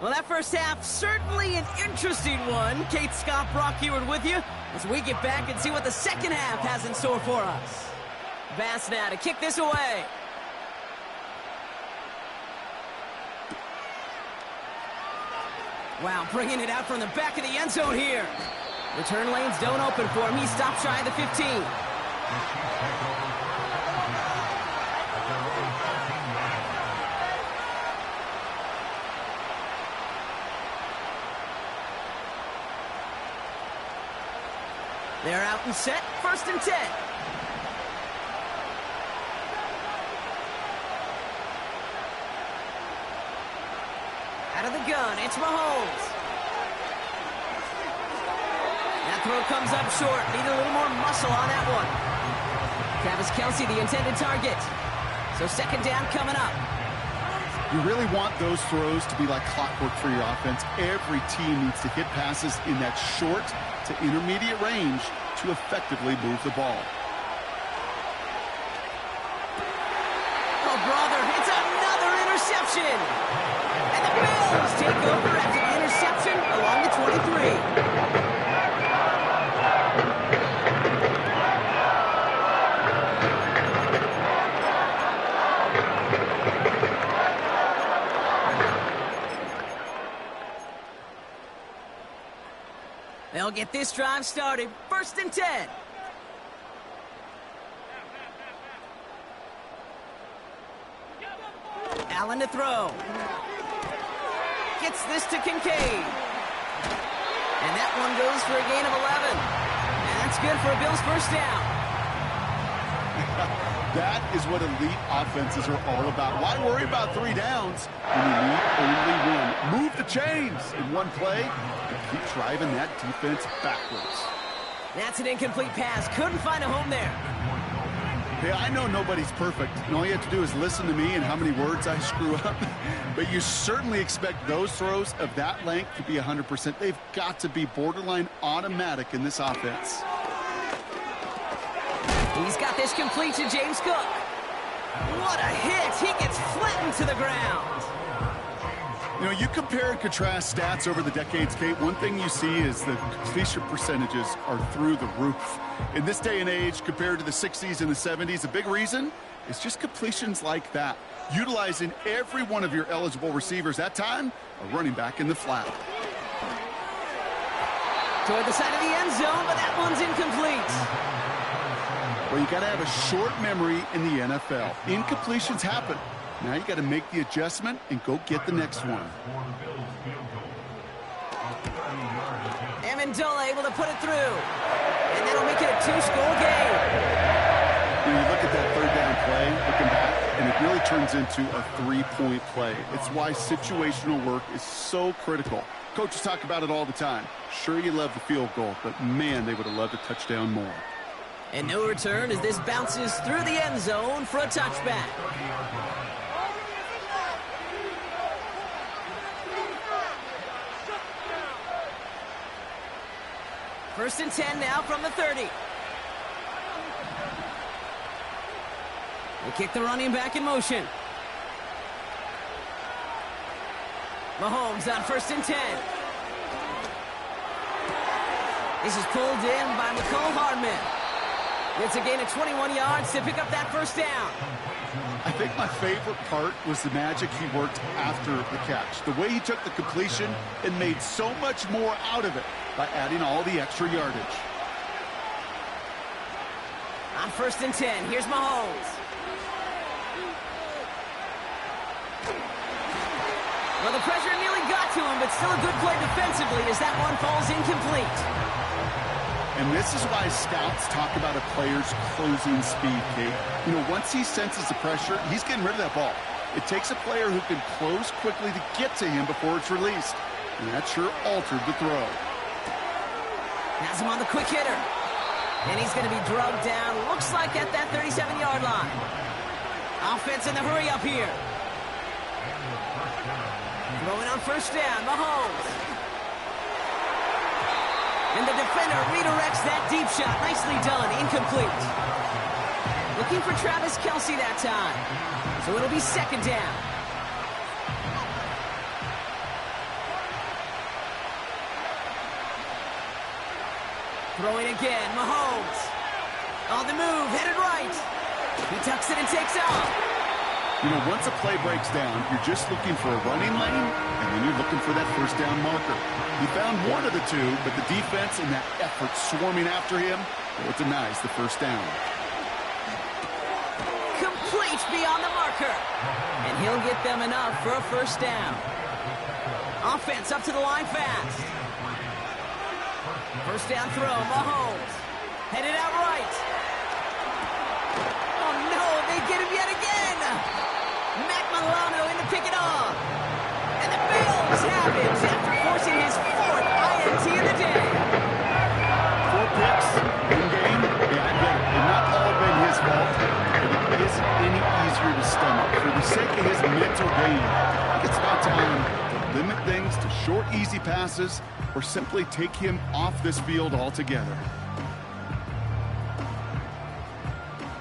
Well, that first half, certainly an interesting one. Kate, Scott, Brock Heward with you as we get back and see what the second half has in store for us. Bass now to kick this away. Wow, bringing it out from the back of the end zone here. Return lanes don't open for him. He stopped shy of the 15. They're out and set, 1st and 10. Out of the gun, it's Mahomes. That throw comes up short. Need a little more muscle on that one. Travis Kelce, the intended target. So second down coming up. You really want those throws to be like clockwork for your offense. Every team needs to hit passes in that short to intermediate range to effectively move the ball. Oh, brother, it's another interception. And the Bills take over after the interception along the 23. They'll They'll get this drive started. 1st and 10. Allen to throw. Gets this to Kincaid. And that one goes for a gain of 11. And that's good for a Bills first down. That is what elite offenses are all about. Why worry about 3 downs when you need only one? Move the chains in one play and keep driving that defense backwards. That's an incomplete pass. Couldn't find a home there. Hey, I know nobody's perfect, and all you have to do is listen to me and how many words I screw up. But you certainly expect those throws of that length to be 100%. They've got to be borderline automatic in this offense. He's got this complete to James Cook. What a hit. He gets flattened to the ground. You know, you compare and contrast stats over the decades, Kate. One thing you see is the completion percentages are through the roof. In this day and age, compared to the 60s and the 70s, a big reason is just completions like that. Utilizing every one of your eligible receivers. That time, a running back in the flat. Toward the side of the end zone, but that one's incomplete. Well, you got to have a short memory in the NFL. Incompletions happen. Now you got to make the adjustment and go get the next one. Amendola able to put it through. And that'll make it a 2-score game. When you look at that 3rd down play, looking back, and it really turns into a 3-point play. It's why situational work is so critical. Coaches talk about it all the time. Sure, you love the field goal, but man, they would have loved a touchdown more. And no return as this bounces through the end zone for a touchback. First and 10 now from the 30. They kick the running back in motion. Mahomes on 1st and 10. This is pulled in by Mecole Hardman. It's a gain of 21 yards to pick up that first down. I think my favorite part was the magic he worked after the catch. The way he took the completion and made so much more out of it by adding all the extra yardage. On 1st and 10, here's Mahomes. Well, the pressure nearly got to him, but still a good play defensively as that one falls incomplete. And this is why scouts talk about a player's closing speed, Kate. You know, once he senses the pressure, he's getting rid of that ball. It takes a player who can close quickly to get to him before it's released. And that sure altered the throw. Has him on the quick hitter. And he's going to be drugged down, looks like at that 37-yard line. Offense in the hurry up here. Throwing on 1st down, Mahomes. And the defender redirects that deep shot. Nicely done. Incomplete. Looking for Travis Kelce that time. So it'll be 2nd down. Throwing again. Mahomes. On the move. Headed right. He tucks it and takes off. You know, once a play breaks down, you're just looking for a running lane, and then you're looking for that 1st down marker. He found one of the two, but the defense and that effort swarming after him, well, it denies the 1st down. Complete beyond the marker. And he'll get them enough for a 1st down. Offense up to the line fast. 1st down throw, Mahomes. Headed out right. Oh no, they get him yet again. Matt Milano in to pick it off. And the Bills have it after forcing his 4th INT of the day. 4 picks in game. Yeah, I get it. And not all been his fault. But it isn't any easier to stomach. For the sake of his mental game, I think it's about time to limit things to short, easy passes or simply take him off this field altogether.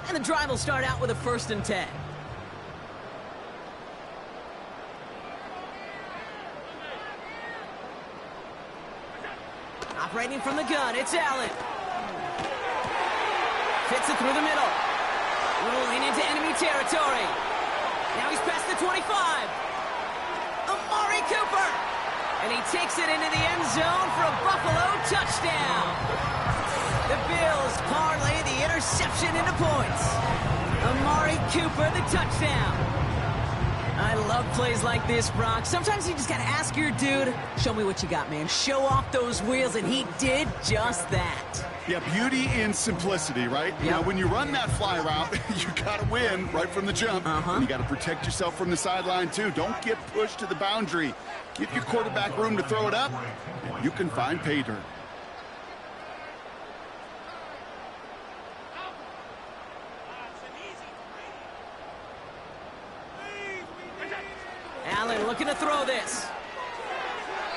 And the drive will start out with a 1st and 10. Operating from the gun, it's Allen. Fits it through the middle. Rolling into enemy territory. Now he's past the 25. Amari Cooper. And he takes it into the end zone for a Buffalo touchdown. The Bills parlay the interception into points. Amari Cooper, the touchdown. I love plays like this, Brock. Sometimes you just got to ask your dude, show me what you got, man. Show off those wheels, and he did just that. Yeah, beauty in simplicity, right? Yep. You know, when you run that fly route, you got to win right from the jump. And you got to protect yourself from the sideline, too. Don't get pushed to the boundary. Give your quarterback room to throw it up, and you can find pay dirt. Allen looking to throw this.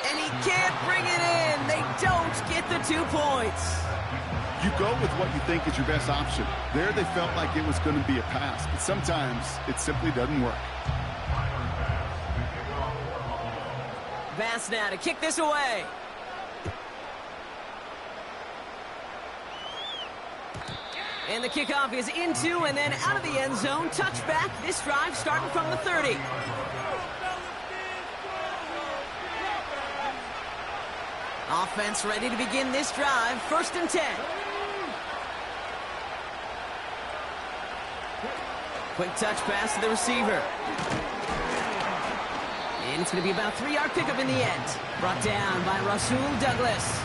And he can't bring it in. They don't get the 2 points. You go with what you think is your best option. There they felt like it was going to be a pass, but sometimes it simply doesn't work. Bass now to kick this away. And the kickoff is into and then out of the end zone. Touchback. This drive starting from the 30. Offense ready to begin this drive. 1st and 10. Quick touch pass to the receiver. And it's going to be about a 3-yard pickup in the end. Brought down by Rasul Douglas.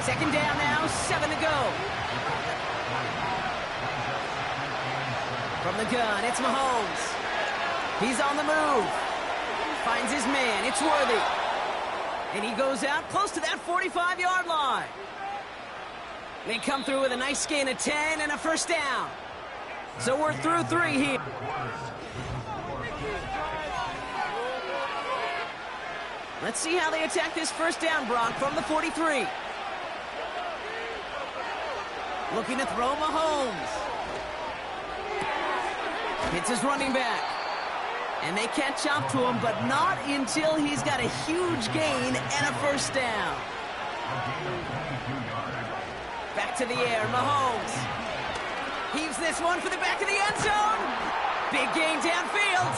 2nd down now, 7 to go. From the gun, it's Mahomes. He's on the move. Finds his man, it's Worthy. And he goes out close to that 45-yard line. They come through with a nice gain of 10 and a 1st down. So we're through 3 here. Let's see how they attack this 1st down, Brock, from the 43. Looking to throw Mahomes. Hits his running back. And they catch up to him, but not until he's got a huge gain and a 1st down. Back to the air, Mahomes. Heaves this one for the back of the end zone. Big gain downfield.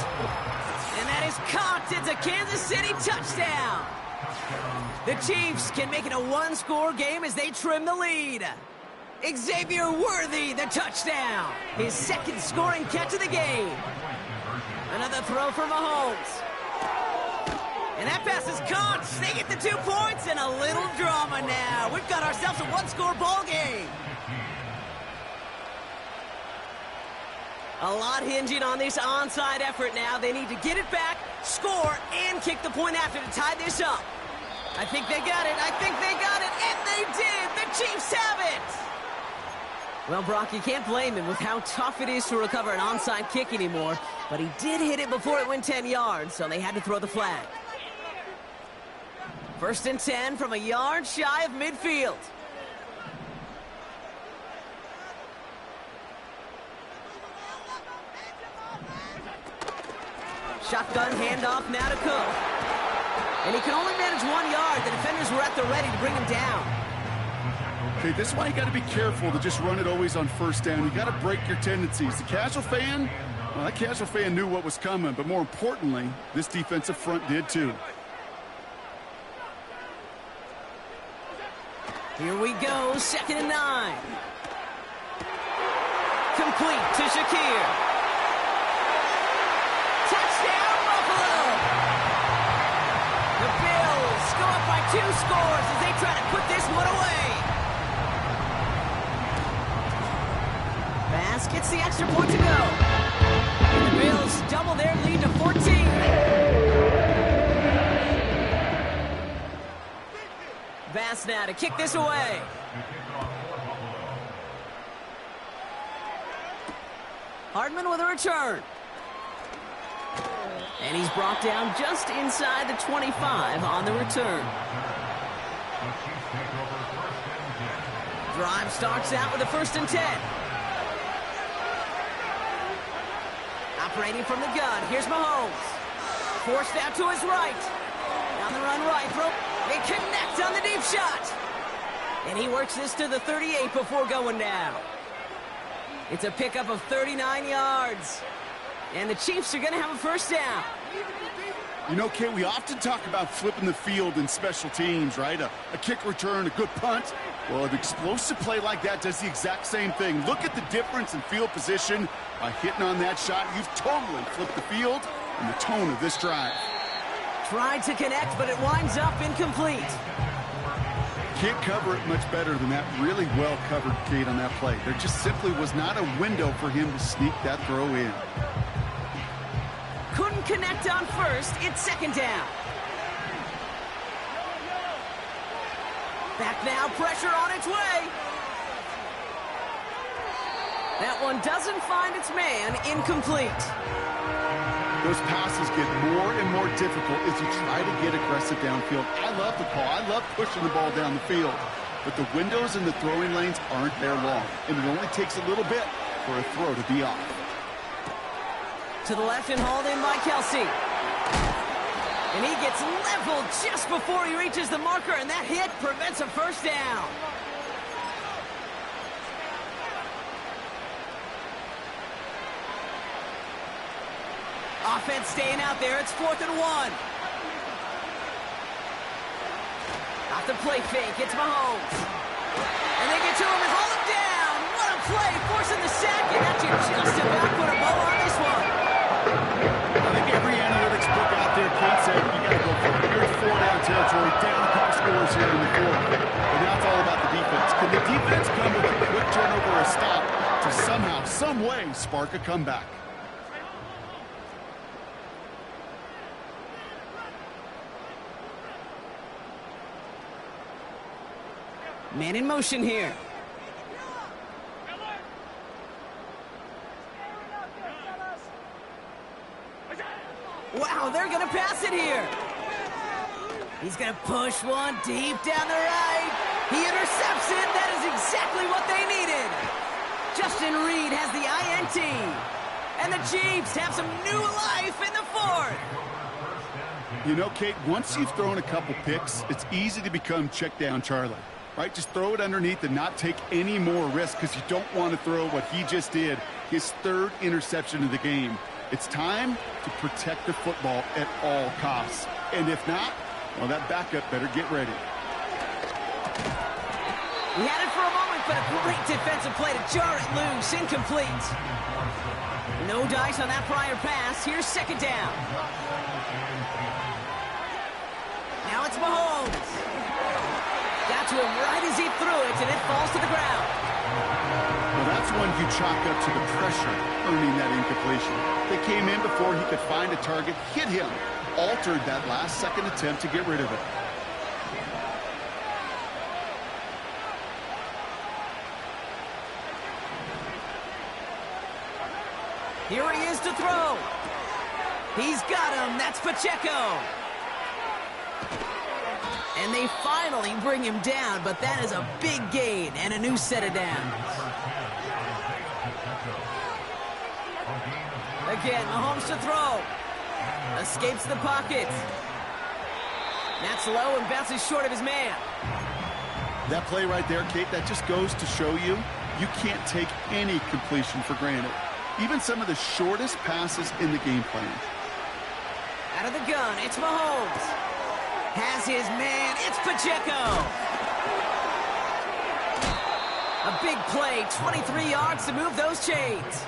And that is caught. It's a Kansas City touchdown. The Chiefs can make it a 1-score game as they trim the lead. Xavier Worthy, the touchdown. His 2nd scoring catch of the game. Another throw for Mahomes. And that pass is caught. They get the 2 points and a little drama now. We've got ourselves a 1-score ball game. A lot hinging on this onside effort now. They need to get it back, score, and kick the point after to tie this up. I think they got it. I think they got it. And they did. The Chiefs have it. Well, Brock, you can't blame him with how tough it is to recover an onside kick anymore. But he did hit it before it went 10 yards, so they had to throw the flag. 1st and 10 from a yard shy of midfield. Shotgun handoff now to Cook. And he can only manage 1 yard. The defenders were at the ready to bring him down. Okay, this is why you got to be careful to just run it always on 1st down. You got to break your tendencies. The casual fan, well, that casual fan knew what was coming, but more importantly, this defensive front did too. Here we go, 2nd and 9. Complete to Shakir. Touchdown, Buffalo! The Bills go up by 2 scores as they try to put this one away. Bass gets the extra point to go. And the Bills double their lead to 14. Bass now to kick this away. Hardman with a return. And he's brought down just inside the 25 on the return. Drive starts out with a 1st and 10. Operating from the gun. Here's Mahomes. Forced out to his right. Down the run right. Throw. They connect on the deep shot. And he works this to the 38 before going down. It's a pickup of 39 yards. And the Chiefs are going to have a 1st down. You know, Kate, we often talk about flipping the field in special teams, right? A kick return, a good punt. Well, an explosive play like that does the exact same thing. Look at the difference in field position. By hitting on that shot, you've totally flipped the field and the tone of this drive. Tried to connect, but it winds up incomplete. Can't cover it much better than that. Really well covered, Kate, on that play. There just simply was not a window for him to sneak that throw in. Couldn't connect on first. It's second down. Back now, pressure on its way. That one doesn't find its man. Incomplete. Those passes get more and more difficult as you try to get aggressive downfield. I love the call. I love pushing the ball down the field. But the windows in the throwing lanes aren't there long. And it only takes a little bit for a throw to be off. To the left and hauled in by Kelsey. And he gets leveled just before he reaches the marker, and that hit prevents a first down. Offense staying out there. It's 4th and 1. Off the play fake. It's Mahomes. And they get to him and haul him down. What a play. Forcing the sack. And that should just about put a bow on this one. I think every analytics book out there, Kate, said you got to go for it. You're in 4-down territory. Down top scores here in the 4th. And now it's all about the defense. Can the defense come with a quick turnover or a stop to somehow, some way, spark a comeback? Man in motion here. Wow, they're going to pass it here. He's going to push one deep down the right. He intercepts it. That is exactly what they needed. Justin Reed has the INT. And the Chiefs have some new life in the 4th. You know, Kate, once you've thrown a couple picks, it's easy to become check down Charlie. Right, just throw it underneath and not take any more risk because you don't want to throw what he just did, his 3rd interception of the game. It's time to protect the football at all costs. And if not, well, that backup better get ready. He had it for a moment, but a great defensive play to jar it loose. Incomplete. No dice on that prior pass. Here's second down. Now it's Mahomes. Got to him right as he threw it, and it falls to the ground. Well, that's one you chalk up to the pressure earning that incompletion. They came in before he could find a target, hit him, altered that last-second attempt to get rid of it. Here he is to throw. He's got him. That's Pacheco. And they finally bring him down, but that is a big gain and a new set of downs. Again, Mahomes to throw. Escapes the pocket. That's low and bounces short of his man. That play right there, Kate, that just goes to show you can't take any completion for granted. Even some of the shortest passes in the game plan. Out of the gun, it's Mahomes. Has his man, it's Pacheco. A big play, 23 yards to move those chains.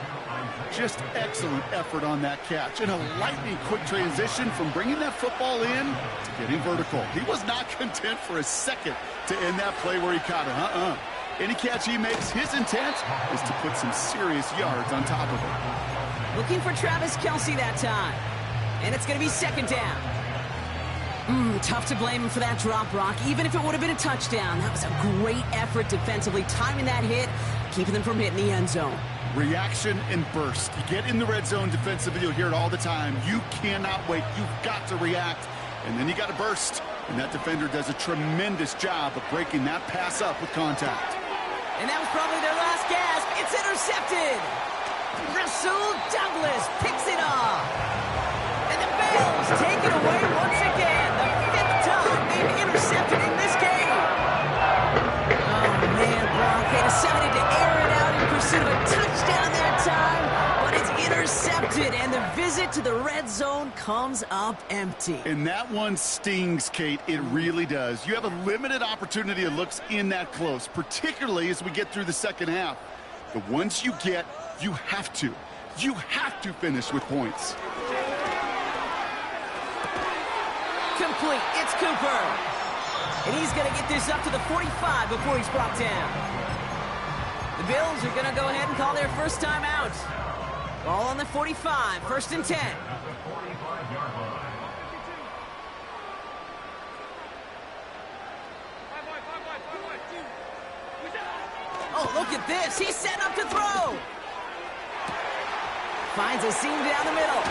Just excellent effort on that catch. And a lightning quick transition from bringing that football in to getting vertical. He was not content for a second to end that play where he caught it. Any catch he makes, his intent is to put some serious yards on top of it. Looking for Travis Kelce that time. And it's going to be second down. Tough to blame him for that drop, Brock. Even if it would have been a touchdown, that was a great effort defensively, timing that hit, keeping them from hitting the end zone. Reaction and burst. You get in the red zone defensively, you'll hear it all the time. You cannot wait. You've got to react. And then you got to burst. And that defender does a tremendous job of breaking that pass up with contact. And that was probably their last gasp. It's intercepted. Rasul Douglas picks it off. And the Bills take it away once again. The 5th time they've intercepted in this game. Oh, man, Brock. They decided to air it out in pursuit of a touchdown that time, but it's intercepted. intercepted, and the visit to the red zone comes up empty. And that one stings, Kate. It really does. You have a limited opportunity of looks in that close, particularly as we get through the second half. The ones you get, you have to finish with points. Complete. It's Cooper. And he's going to get this up to the 45 before he's brought down. The Bills are going to go ahead and call their first time out. Ball on the 45, 1st and 10. Oh, look at this. He's set up to throw. Finds a seam down the middle.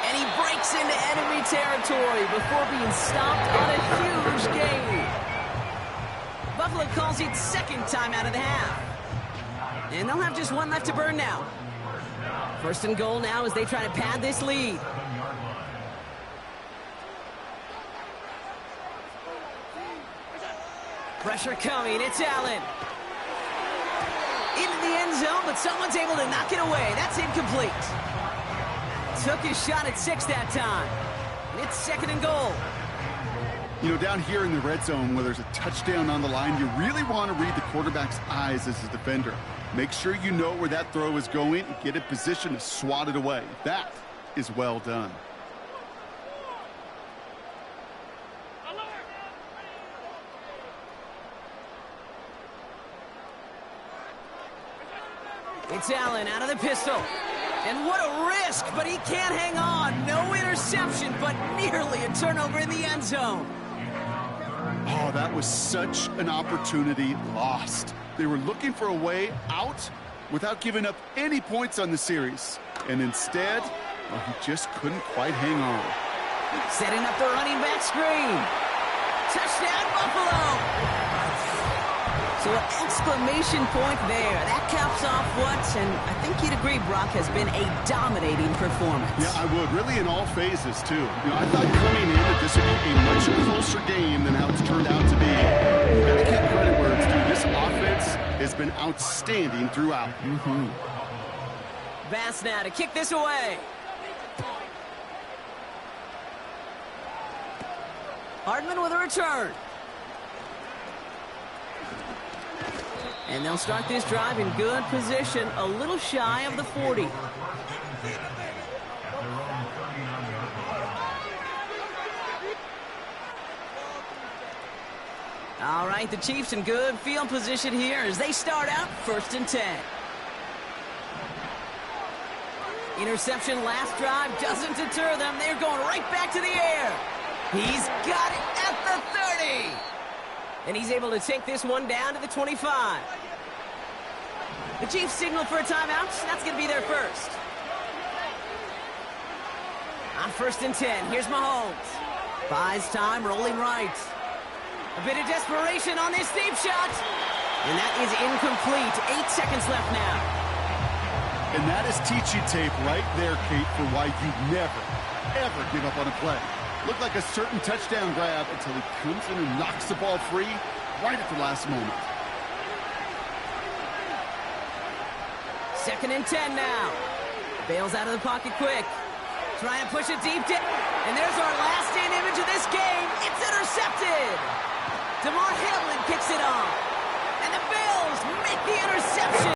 And he breaks into enemy territory before being stopped on a huge gain. Buffalo calls it second time out of the half. And they'll have just one left to burn now. 1st and goal now as they try to pad this lead. Pressure coming. It's Allen. Into the end zone, but someone's able to knock it away. That's incomplete. Took his shot at 6 that time. And it's 2nd and goal. You know, down here in the red zone where there's a touchdown on the line, you really want to read the quarterback's eyes as a defender. Make sure you know where that throw is going and get in position to swat it away. That is well done. It's Allen out of the pistol. And what a risk, but he can't hang on. No interception, but nearly a turnover in the end zone. Oh, that was such an opportunity lost. They were looking for a way out without giving up any points on the series. And instead, well, he just couldn't quite hang on. Setting up the running back screen. Touchdown, Buffalo! So an exclamation point there. That caps off what, and I think you'd agree, Brock, has been a dominating performance. Yeah, I would. Really in all phases, too. You know, I thought coming in that this would be a much closer game than how it's turned out to be. You've got to give credit where it's due. This offense has been outstanding throughout. Bass now to kick this away. Hardman with a return. And they'll start this drive in good position, a little shy of the 40. All right, the Chiefs in good field position here as they start out 1st and 10. Interception last drive doesn't deter them. They're going right back to the air. He's got it at the 30. And he's able to take this one down to the 25. The Chiefs signal for a timeout. That's going to be their first. On 1st and 10, here's Mahomes. Buys time, rolling right. A bit of desperation on this deep shot. And that is incomplete. 8 seconds left now. And that is teaching tape right there, Kate, for why you never, ever give up on a play. Looked like a certain touchdown grab until he comes in and knocks the ball free right at the last moment. 2nd and 10 now. Bails out of the pocket quick. Try and push it deep. And there's our last-stand image of this game. It's intercepted. DeMar Hamlin kicks it off. And the Bills make the interception.